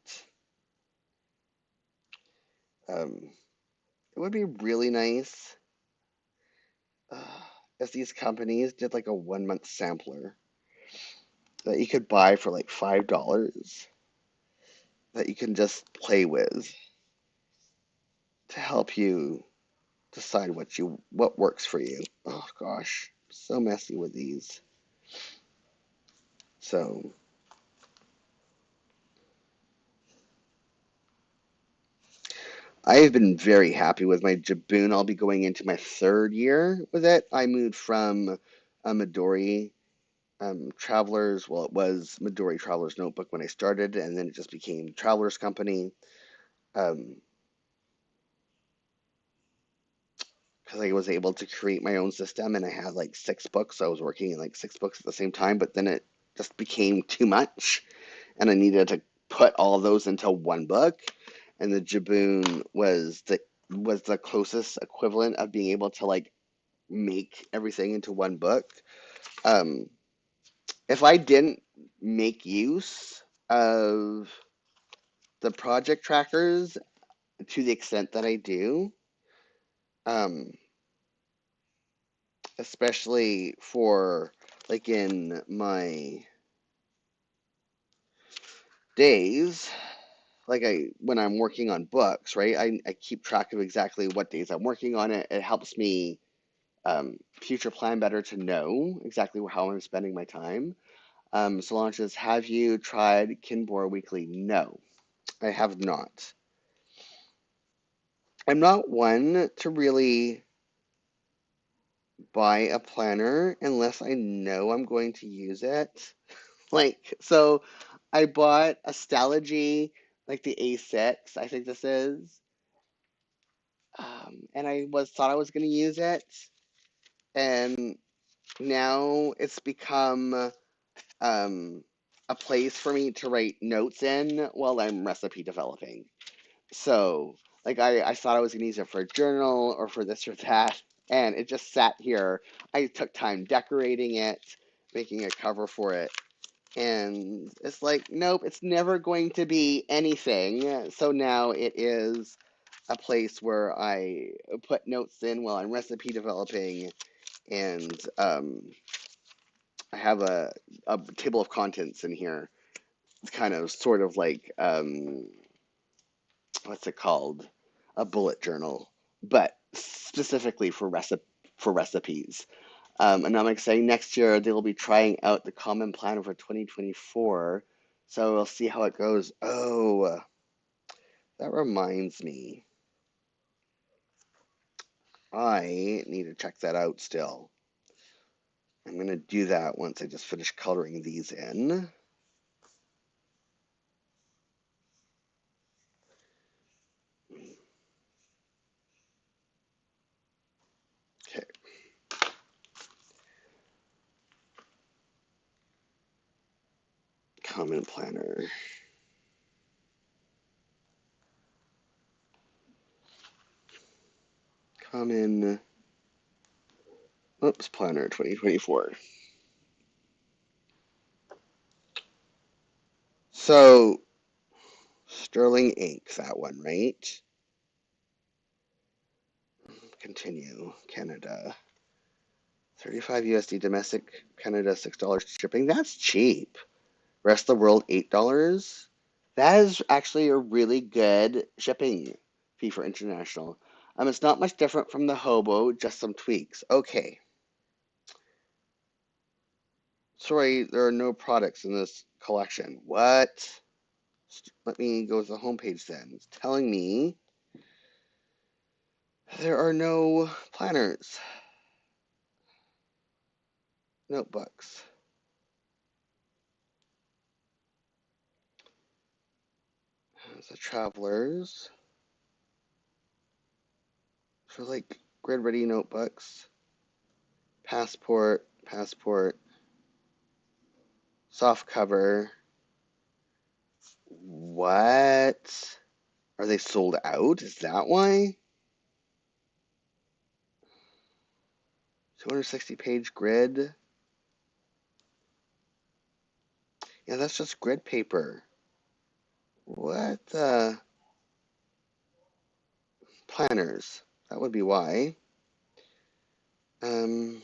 Um, it would be really nice uh, if these companies did like a 1 month sampler that you could buy for like $5 that you can just play with to help you decide what works for you. Oh gosh, so messy with these. So I have been very happy with my Jibun. I'll be going into my 3rd year with it. I moved from a Midori Travelers. Well, it was Midori Travelers Notebook when I started, and then it just became Travelers Company. Um, because I was able to create my own system, and I had like 6 books. So I was working in like 6 books at the same time, but then it just became too much, and I needed to put all of those into one book. And the Jibun was the closest equivalent of being able to like make everything into one book. Um, if I didn't make use of the project trackers to the extent that I do, um, especially for like in my days, like when I'm working on books, right? I keep track of exactly what days I'm working on it. It helps me future plan better to know exactly how I'm spending my time. Solange says, have you tried Kinbor Weekly? No, I have not. I'm not one to really buy a planner unless I know I'm going to use it. Like, so I bought a Stalogy, like the A6, I think this is, and I thought I was going to use it, and now it's become um, a place for me to write notes in while I'm recipe developing. So, like, I thought I was gonna use it for a journal or for this or that, and it just sat here. I took time decorating it, making a cover for it, and it's like, nope, it's never going to be anything. So now it is a place where I put notes in while I'm recipe developing, and I have a table of contents in here. It's kind of sort of like what's it called? A bullet journal, but specifically for recipes. And I'm excited. Next year they will be trying out the Common Planner for 2024, so we'll see how it goes. Oh, that reminds me, I need to check that out still. I'm gonna do that once I just finish coloring these in. Okay, Common Planner. Common, oops, Planner 2024. So, sterling ink, that one, right? Continue, Canada. 35 USD domestic, Canada $6 shipping. That's cheap. Rest of the world $8. That is actually a really good shipping fee for international. It's not much different from the Hobo, just some tweaks. Okay. Sorry, there are no products in this collection. What? Let me go to the homepage then. It's telling me there are no planners, notebooks. The travelers for like grid ready notebooks, passport, soft cover. What? Are they sold out? Is that why? 260-page grid. Yeah, that's just grid paper. What? Planners. That would be why. Um,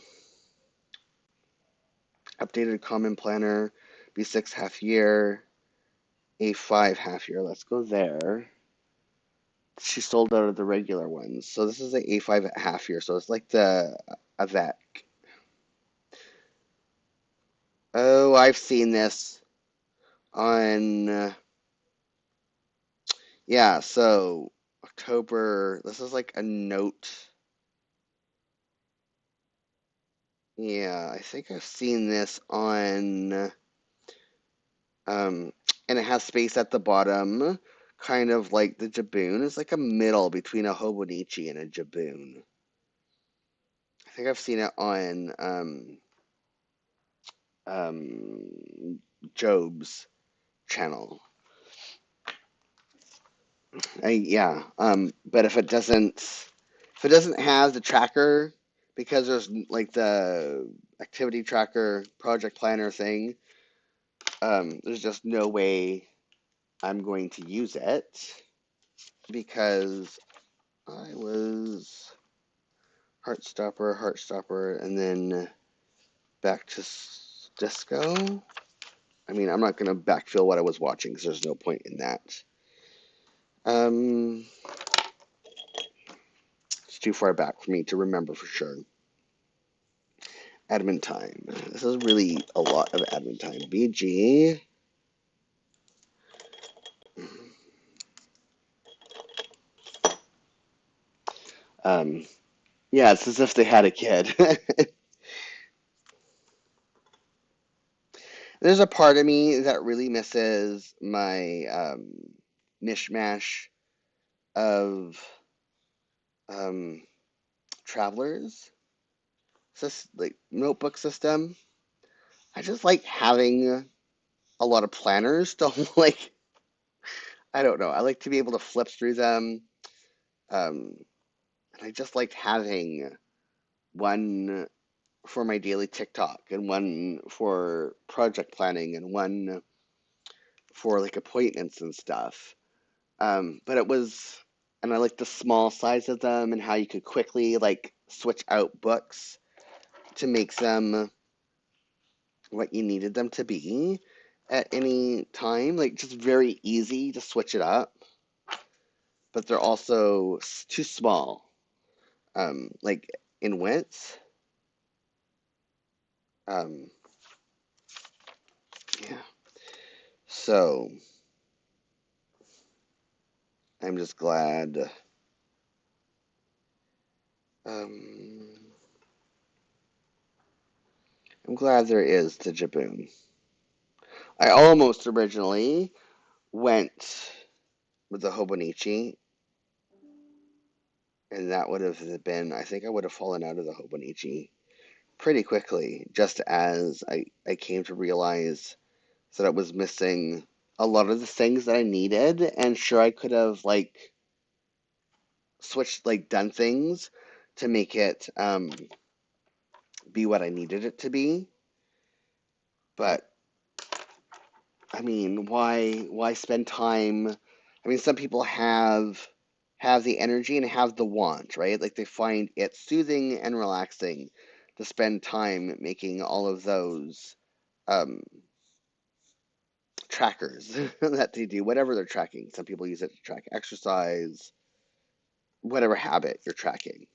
Updated common planner, B6 half year, A5 half year. Let's go there. She sold out of the regular ones. So this is the A5 at half year. So it's like the Avec. Oh, I've seen this on, yeah, so October. This is like a note. Yeah, I think I've seen this on, um, and it has space at the bottom, kind of like the Jibun. It's like a middle between a Hobonichi and a Jibun. I think I've seen it on Job's channel. Yeah, but if it doesn't have the tracker, because there's like the activity tracker, project planner thing, there's just no way I'm going to use it because I was Heartstopper, and then back to Disco. I mean, I'm not going to backfill what I was watching because there's no point in that. Um, it's too far back for me to remember for sure. Admin time. This is really a lot of admin time. BG. Um, yeah, it's as if they had a kid. There's a part of me that really misses my mishmash of um, travelers, like notebook system. I just like having a lot of planners to like. I don't know. I like to be able to flip through them, and I just like having one for my daily TikTok and one for project planning and one for like appointments and stuff. But it was, and I like the small size of them and how you could quickly like switch out books to make them what you needed them to be at any time. Like just very easy to switch it up, but they're also too small, like in width. Um, yeah. So I'm just glad. Um, I'm glad there is the Jibun. I almost originally went with the Hobonichi, and that would have been, I think I would have fallen out of the Hobonichi pretty quickly, just as I came to realize that I was missing a lot of the things that I needed, and sure, I could have, like, switched, like, done things to make it be what I needed it to be. But I mean, why spend time? I mean, some people have the energy and have the want, right? Like they find it soothing and relaxing to spend time making all of those um, trackers that they do, whatever they're tracking. Some people use it to track exercise, whatever habit you're tracking.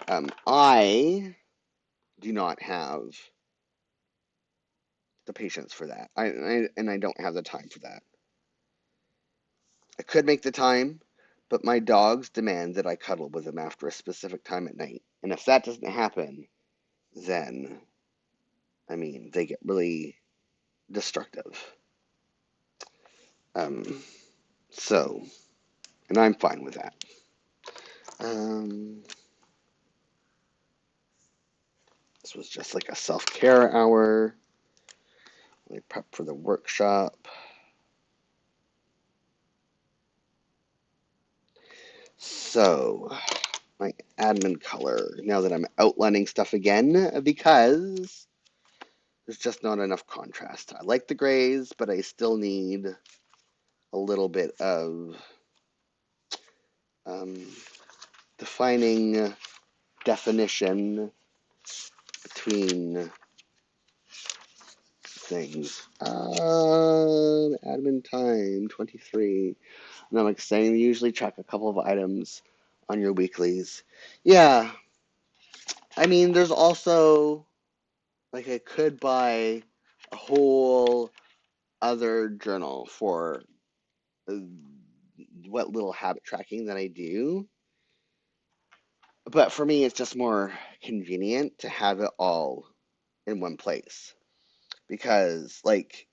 I do not have the patience for that. I don't have the time for that. I could make the time, but my dogs demand that I cuddle with them after a specific time at night. And if that doesn't happen, then, I mean, they get really destructive. Um, so, and I'm fine with that. Um, this was just like a self-care hour. I prep for the workshop. So, my admin color, now that I'm outlining stuff again, because there's just not enough contrast. I like the grays, but I still need a little bit of um, defining definition between things. Admin time 23. And I'm like saying, you usually track a couple of items on your weeklies. Yeah, I mean, there's also like I could buy a whole other journal for uh, what little habit tracking that I do. But for me, it's just more convenient to have it all in one place because, like,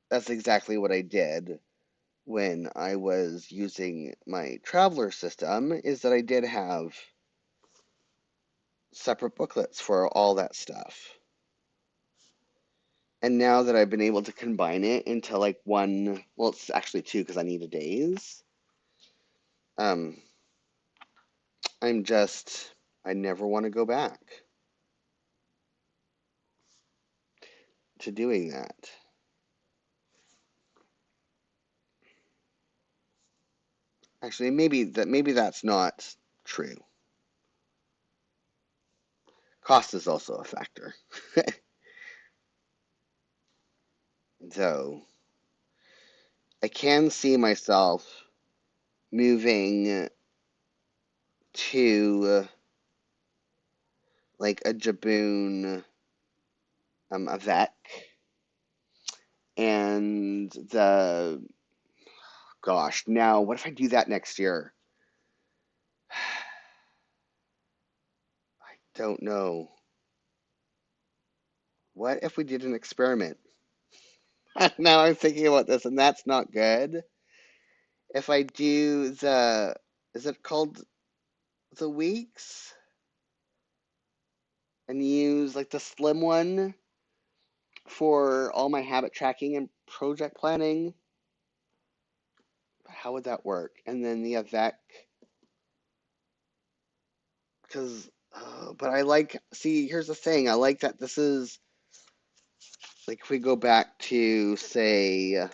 that's exactly what I did when I was using my traveler system, is that I did have separate booklets for all that stuff. And now that I've been able to combine it into like one, well, it's actually two because I need a days. Um, I never want to go back to doing that. Actually, maybe that's not true. Cost is also a factor. Though I can see myself moving to like a Jibun avec and the gosh, now what if I do that next year? I don't know. What if we did an experiment? Now I'm thinking about this and that's not good. If I do is it called the weeks? And use like the slim one for all my habit tracking and project planning. How would that work? And then the avec, because, but I like, see, here's the thing. I like that this is, like, if we go back to, say,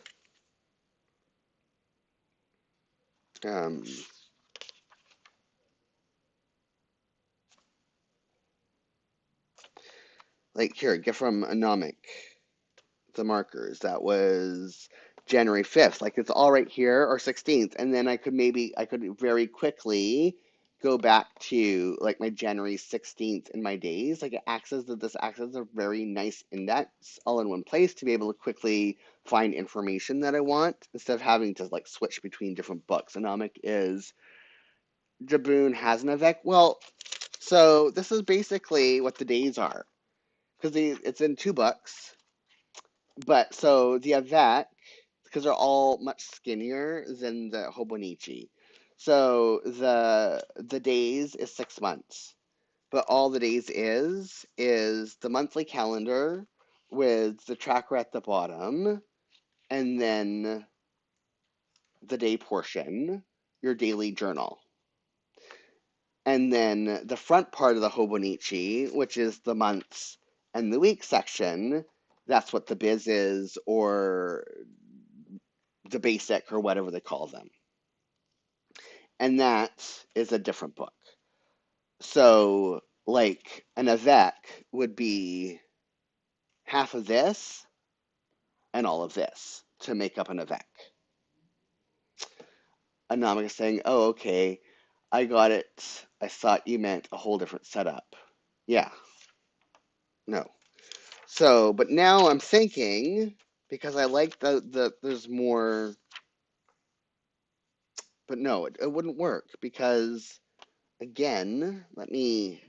um, like, here, get from Anomic, the markers. That was January 5th. Like, it's all right here, or 16th. And then I could very quickly go back to like my January 16th in my days. Like this acts as a very nice index all in one place to be able to quickly find information that I want instead of having to like switch between different books. Anomic is Jabun has an avec. Well, so this is basically what the days are because it's in two books. But so the avec, because they're all much skinnier than the Hobonichi. So the days is 6 months. But all the days is the monthly calendar with the tracker at the bottom, and then the day portion, your daily journal. And then the front part of the Hobonichi, which is the months and the week section, that's what the biz is, or the basic, or whatever they call them. And that is a different book. So, like, an avec would be half of this and all of this to make up an avec. Anamika is saying, oh, okay, I got it. I thought you meant a whole different setup. Yeah, no. So, but now I'm thinking, because I like there's more, but no, it wouldn't work because, again, let me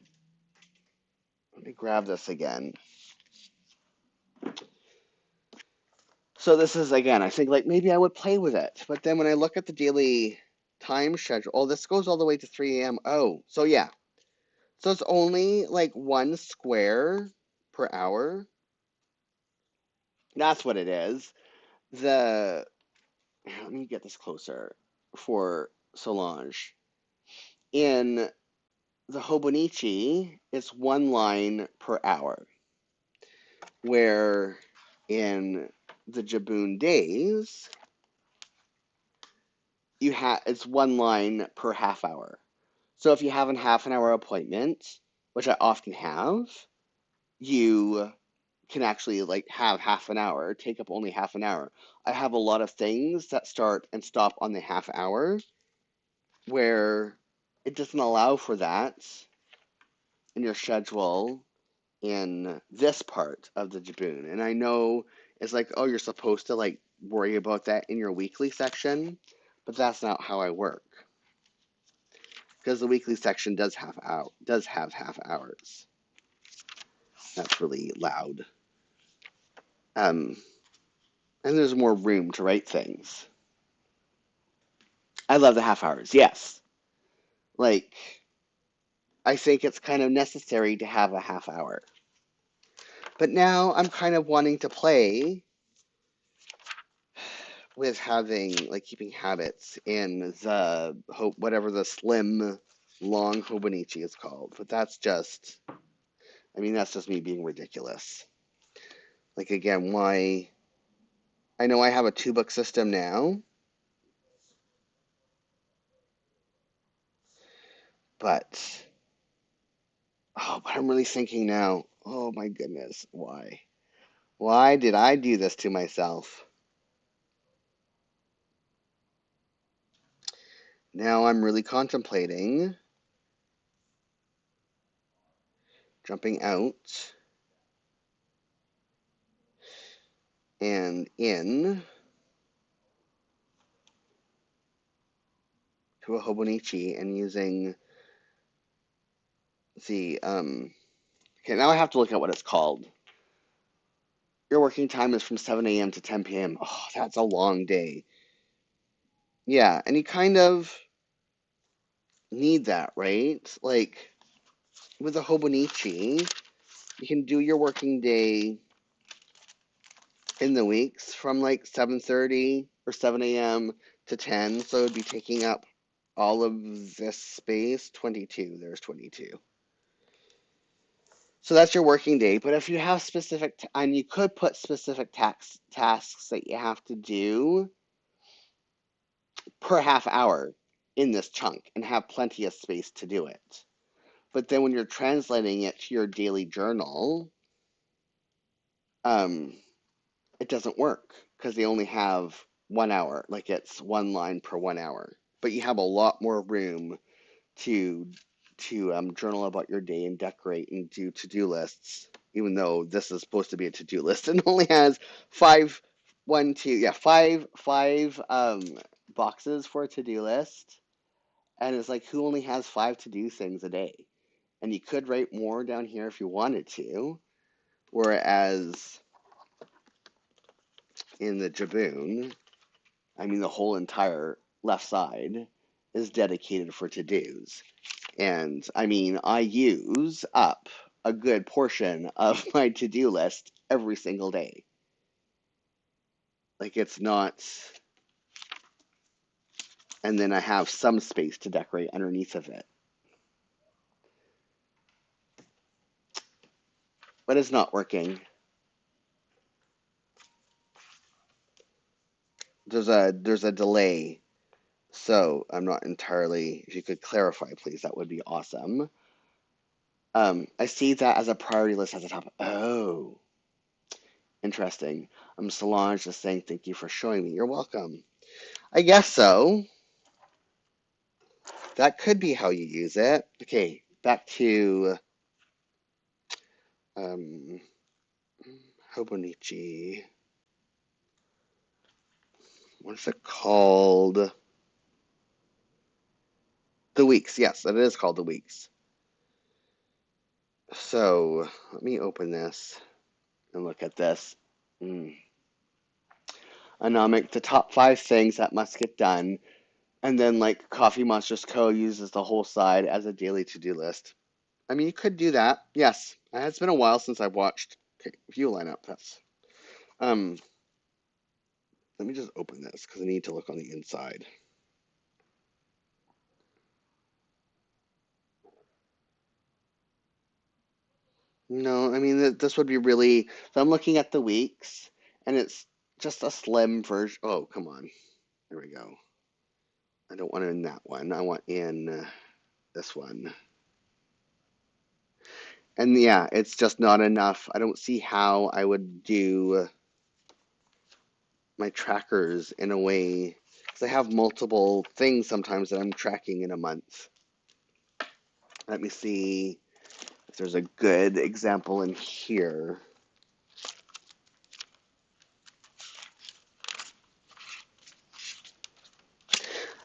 grab this again. So this is, again, I think like maybe I would play with it, but then when I look at the daily time schedule, oh, this goes all the way to 3 a.m. Oh, so yeah. So it's only like 1 square per hour. That's what it is. Let me get this closer for Solange. In the Hobonichi, it's 1 line per hour, where in the Jibun days, it's 1 line per half hour. So if you have a half an hour appointment, which I often have, you can actually like have half an hour, take up only half an hour. I have a lot of things that start and stop on the half hour where it doesn't allow for that in your schedule in this part of the Jibun. And I know it's like, oh, you're supposed to like worry about that in your weekly section, but that's not how I work. Because the weekly section does have half hours. That's really loud. And there's more room to write things. I love the half hours, yes. Like, I think it's kind of necessary to have a half hour. But now I'm kind of wanting to play with having, like, keeping habits in the, whatever the slim, long Hobonichi is called. But that's just, I mean, that's just me being ridiculous. Like, again, why? I know I have a 2-book system now, but, but I'm really thinking now, oh my goodness, why? Why did I do this to myself? Now I'm really contemplating jumping out and in to a Hobonichi and using the, okay, now I have to look at what it's called. Your working time is from 7 a.m. to 10 p.m. Oh, that's a long day. Yeah, and you kind of need that, right? Like, with a Hobonichi, you can do your working day in the weeks from like 7:30 or 7 a.m. to 10, so it would be taking up all of this space. 22, there's 22. So that's your working day, but if you have specific, and you could put specific tasks that you have to do per half hour in this chunk and have plenty of space to do it. But then when you're translating it to your daily journal, um, it doesn't work because they only have 1 hour, like it's 1 line per 1 hour. But you have a lot more room to journal about your day and decorate and do to-do lists. Even though this is supposed to be a to-do list, it only has five, one, two, yeah, five boxes for a to-do list, and it's like who only has 5 to-do things a day? And you could write more down here if you wanted to, whereas in the Jibun, I mean, the whole entire left side is dedicated for to-dos. And I mean, I use up a good portion of my to-do list every single day. Like, it's not, and then I have some space to decorate underneath of it. What is not working? There's a delay. So I'm not entirely, if you could clarify, please, that would be awesome. I see that as a priority list at the top. Oh, interesting. Solange is saying thank you for showing me. You're welcome. I guess so. That could be how you use it. Okay, back to um, Hobonichi. What's it called? The weeks. Yes, it is called the weeks. So let me open this and look at this. Anomic, the top 5 things that must get done. And then, like, Coffee Monsters Co. uses the whole side as a daily to-do list. I mean, you could do that. Yes. It's been a while since I've watched View Lineup. That's let me just open this because I need to look on the inside. No, I mean this would be really. So I'm looking at the weeks, and it's just a slim version. Oh, come on. There we go. I don't want it in that one. I want in this one. And yeah, it's just not enough. I don't see how I would do my trackers in a way, because I have multiple things sometimes that I'm tracking in a month. Let me see if there's a good example in here.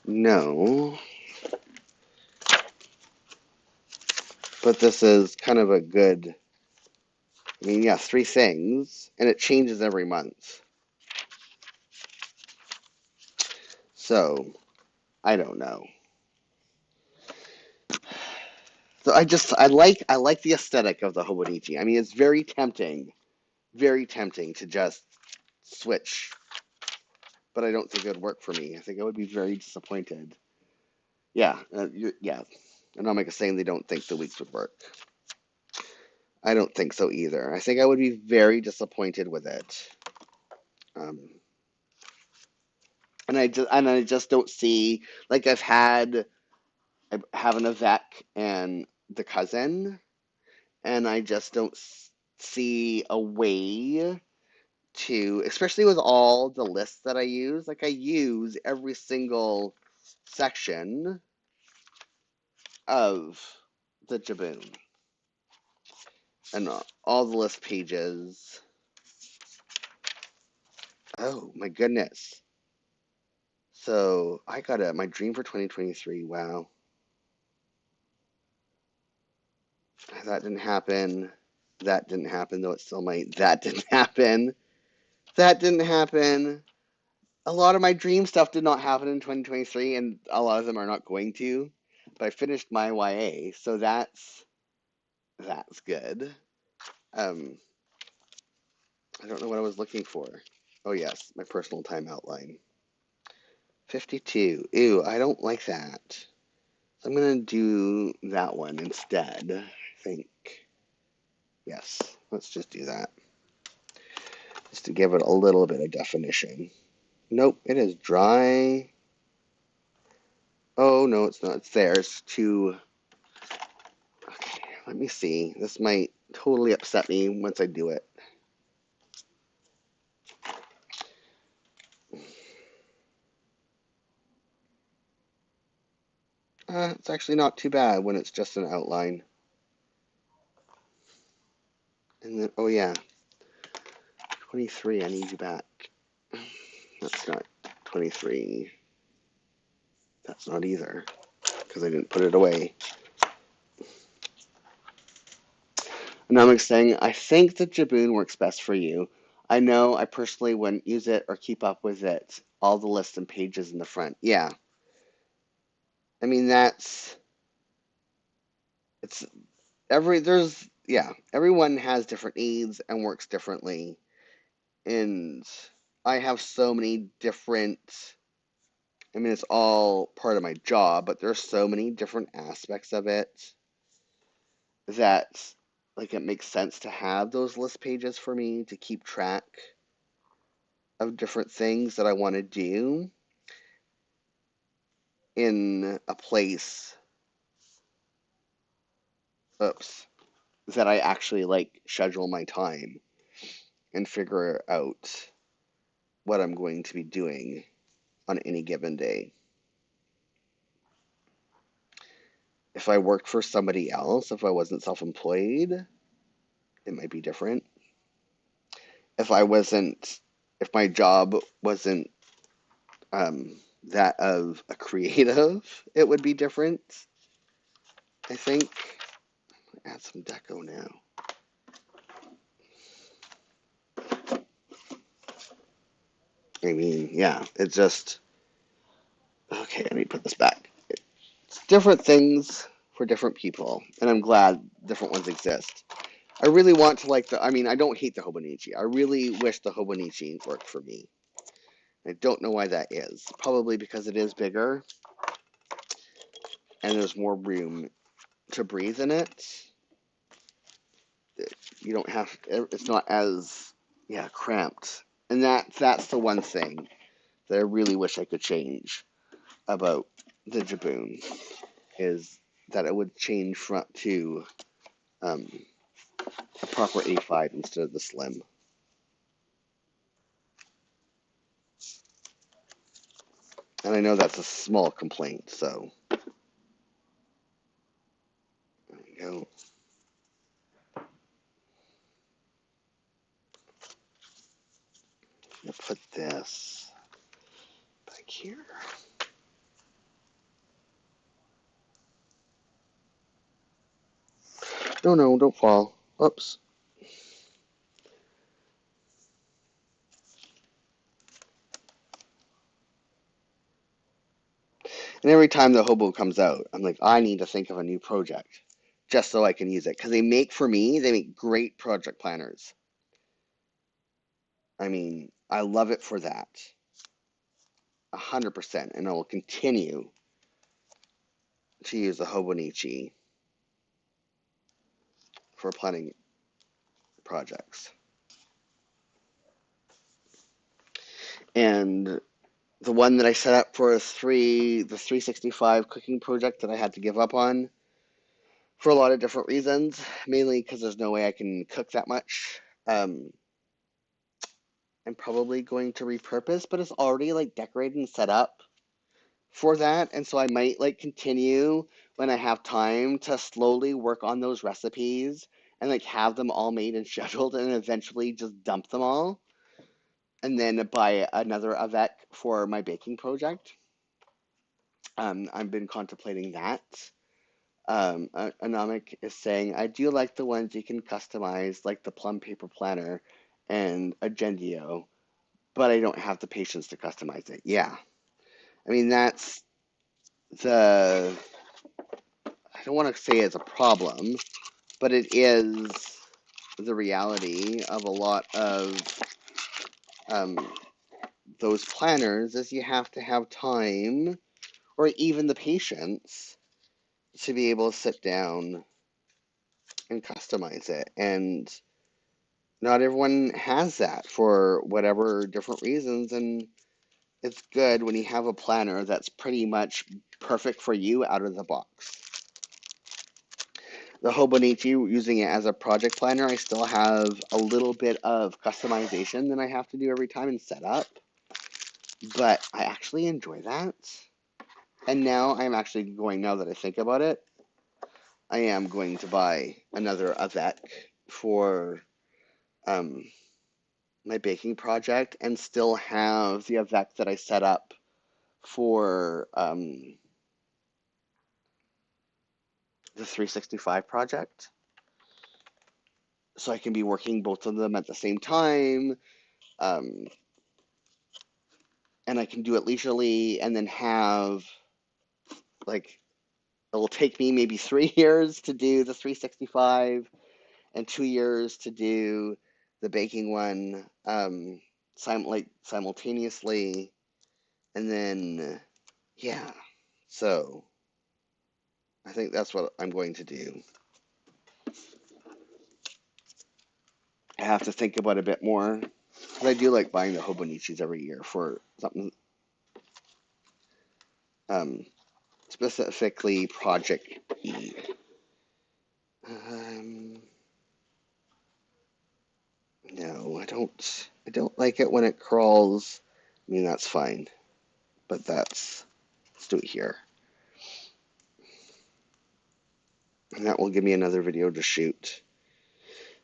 No, but this is kind of a good, I mean, yeah, 3 things, and it changes every month. So, I don't know. So I like the aesthetic of the Hobonichi. I mean, it's very tempting to just switch, but I don't think it would work for me. I think I would be very disappointed. Yeah, yeah. And I'm like saying they don't think the weeks would work. I don't think so either. I think I would be very disappointed with it. Um, and I just don't see, like, I have an Avec and the cousin, and I just don't see a way to, especially with all the lists that I use. Like, I use every single section of the Jibun and all the list pages. Oh my goodness. So I got my dream for 2023. Wow. That didn't happen. That didn't happen, though it still might. That didn't happen. That didn't happen. A lot of my dream stuff did not happen in 2023, and a lot of them are not going to. But I finished my YA, so that's good. I don't know what I was looking for. Oh yes, my personal time outline. 52. Ew, I don't like that. So I'm gonna do that one instead. I think. Yes, let's just do that. Just to give it a little bit of definition. Nope, it is dry. Oh no, it's not. It's there. It's too. Okay, let me see. This might totally upset me once I do it. It's actually not too bad when it's just an outline. And then, oh yeah, 23, I need you back. That's not 23. That's not either, because I didn't put it away. And I'm saying, I think the Jibun works best for you. I know I personally wouldn't use it or keep up with it. All the lists and pages in the front. Yeah. I mean, it's everyone has different needs and works differently. And I have so many different, I mean, it's all part of my job, but there's so many different aspects of it that like it makes sense to have those list pages for me to keep track of different things that I want to do in a place, oops, that I actually like schedule my time and figure out what I'm going to be doing on any given day. If I worked for somebody else, if I wasn't self-employed, it might be different. If I wasn't, if my job wasn't that of a creative, it would be different, I think. Add some deco now. I mean, yeah, it's just, okay, I need to put this back. It's different things for different people, and I'm glad different ones exist. I really want to like I mean, I don't hate the Hobonichi. I really wish the Hobonichi worked for me. I don't know why that is. Probably because it is bigger and there's more room to breathe in it. You don't have, it's not as, yeah, cramped. And that's the one thing that I really wish I could change about the Jibun, is that it would change front to um, a proper A5 instead of the slim. And I know that's a small complaint, so there we go. I'll put this back here. No, no, don't fall. Oops. And every time the hobo comes out, I'm like, I need to think of a new project just so I can use it. Because they make great project planners. I mean, I love it for that. 100%. And I will continue to use the Hobonichi for planning projects. And the one that I set up for the 365 cooking project that I had to give up on for a lot of different reasons, mainly because there's no way I can cook that much. I'm probably going to repurpose, but it's already like decorated and set up for that. And so I might like continue when I have time to slowly work on those recipes and like have them all made and scheduled and eventually just dump them all and then buy another avec for my baking project. I've been contemplating that. Anomic is saying, I do like the ones you can customize, like the plum paper planner and Agendio, but I don't have the patience to customize it. Yeah. I mean, that's the, I don't want to say it's a problem, but it is the reality of a lot of um, those planners is you have to have time or even the patience to be able to sit down and customize it. And not everyone has that for whatever different reasons. And it's good when you have a planner that's pretty much perfect for you out of the box. The Hobonichi, using it as a project planner, I still have a little bit of customization that I have to do every time and set up, but I actually enjoy that. And now I'm actually going, now that I think about it, I am going to buy another avec for um, my baking project and still have the avec that I set up for the 365 project. So I can be working both of them at the same time. Um, and I can do it leisurely and then have like it will take me maybe 3 years to do the 365 and 2 years to do the baking one simultaneously, and then yeah, so I think that's what I'm going to do. I have to think about a bit more. Because I do like buying the Hobonichis every year for something um, specifically Project E. Um, no, I don't. I don't like it when it crawls. I mean, that's fine, but let's do it here. And that will give me another video to shoot.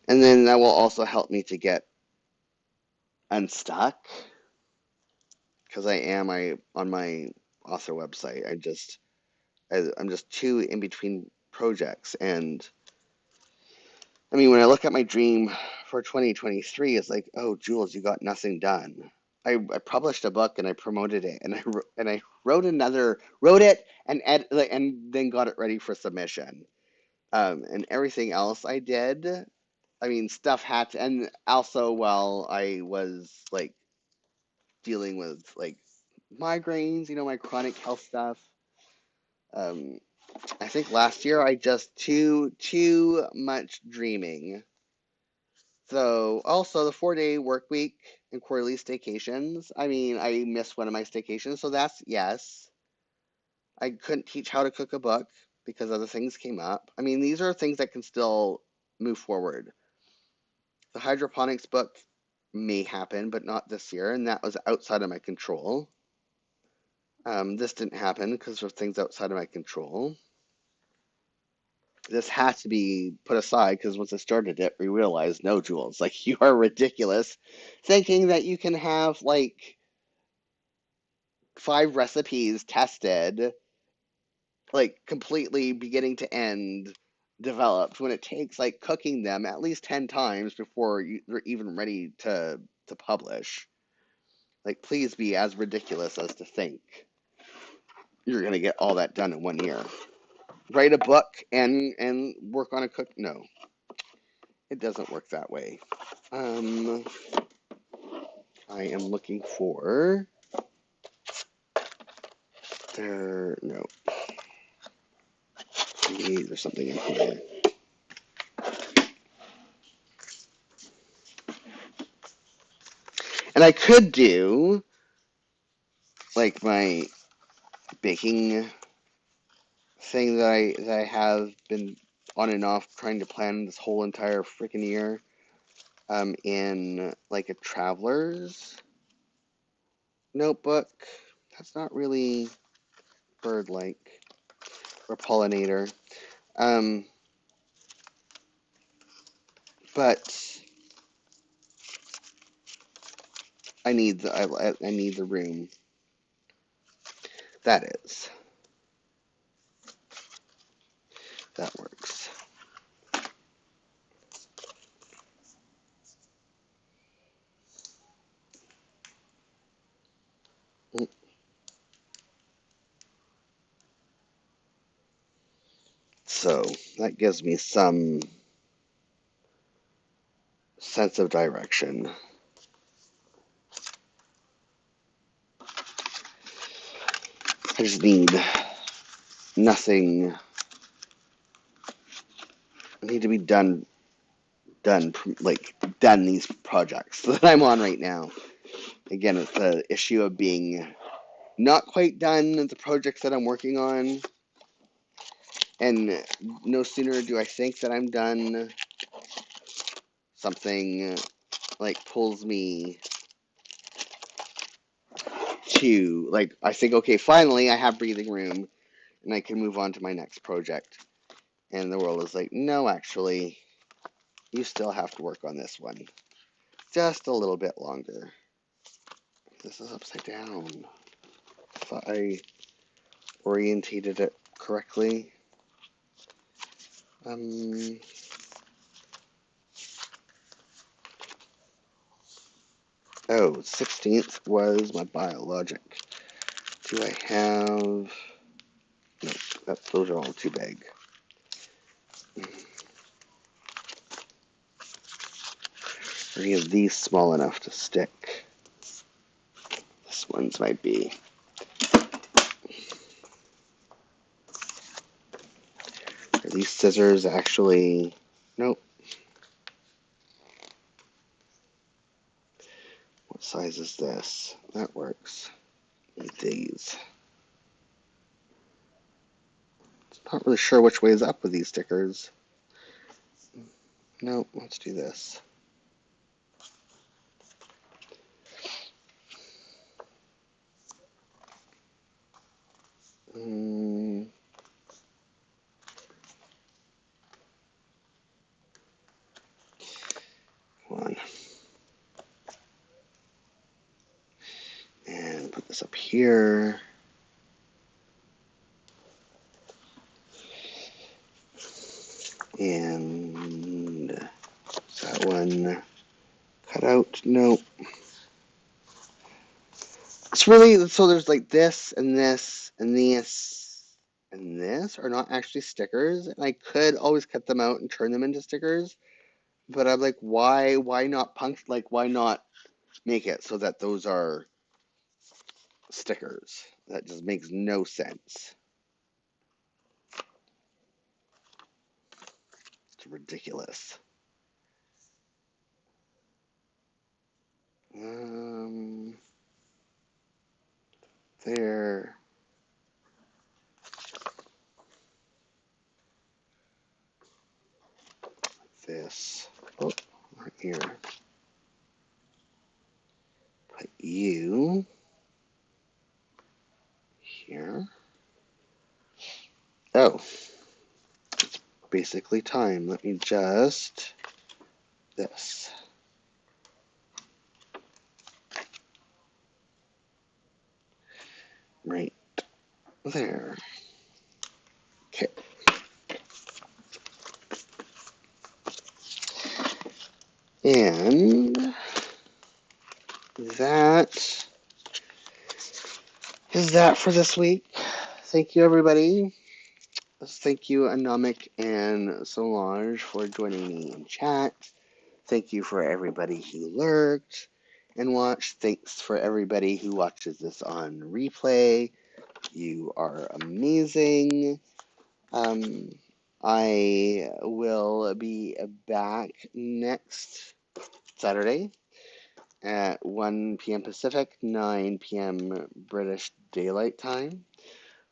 And then that will also help me to get unstuck because on my author website. I'm just too in between projects. And I mean, when I look at my dream for 2023, it's like, oh, Jules, you got nothing done. I published a book and I promoted it and I wrote it and then got it ready for submission. And everything else I did, I mean, stuff had to, and also while I was like dealing with like migraines, my chronic health stuff. Um, I think last year I just too much dreaming. So also the 4-day work week and quarterly staycations. I mean, I missed one of my staycations, so that's yes. I couldn't teach how to cook a book because other things came up. I mean, these are things that can still move forward. The hydroponics book may happen, but not this year, and that was outside of my control. This didn't happen because of things outside of my control. This had to be put aside because once I started it, we realized, no, Jules, like you are ridiculous, thinking that you can have like 5 recipes tested, like completely beginning to end developed when it takes like cooking them at least 10 times before they're even ready to publish. Like, please be as ridiculous as to think you're gonna get all that done in 1 year. Write a book and work on a cook. No, it doesn't work that way. Um, I am looking for there. No, maybe there's something in here. And I could do like my baking thing that I have been on and off trying to plan this whole entire freaking year. In like a traveler's notebook. That's not really bird-like or pollinator. Um, but I need the room. That is. That works. So that gives me some sense of direction. I just need nothing. I need to be done these projects that I'm on right now. Again, it's the issue of being not quite done the projects that I'm working on. And no sooner do I think that I'm done, something like pulls me to, like, I think, okay, finally I have breathing room and I can move on to my next project. And the world is like, no, actually, you still have to work on this one. Just a little bit longer. This is upside down. Thought I orientated it correctly. Oh, 16th was my biologic. Do I have... No, those are all too big. Are any of these small enough to stick? This one's might be. Are these scissors actually... Nope. size is this? That works. And these. Not really sure which way is up with these stickers. No, let's do this. One. And put this up here. And that one cut out? Nope. It's really, so there's like this and this and this and this are not actually stickers. And I could always cut them out and turn them into stickers. But I'm like, why not why not make it so that those are stickers? That just makes no sense. It's ridiculous. There. This. Oh, right here. Put you here. Oh, it's basically time. Let me just this. Right there. Okay. And that is that for this week. Thank you, everybody. Thank you, Anomic and Solange, for joining me in chat. Thank you for everybody who lurked and watched. Thanks for everybody who watches this on replay. You are amazing. I will be back next Saturday at 1 p.m. Pacific, 9 p.m. British Daylight Time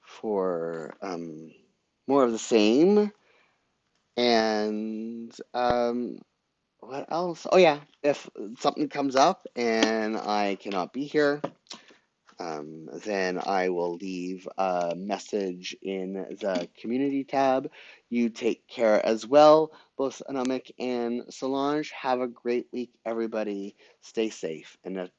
for more of the same. And what else? Oh, yeah, if something comes up and I cannot be here, then I will leave a message in the community tab. You take care as well, both Anomic and Solange. Have a great week, everybody. Stay safe. And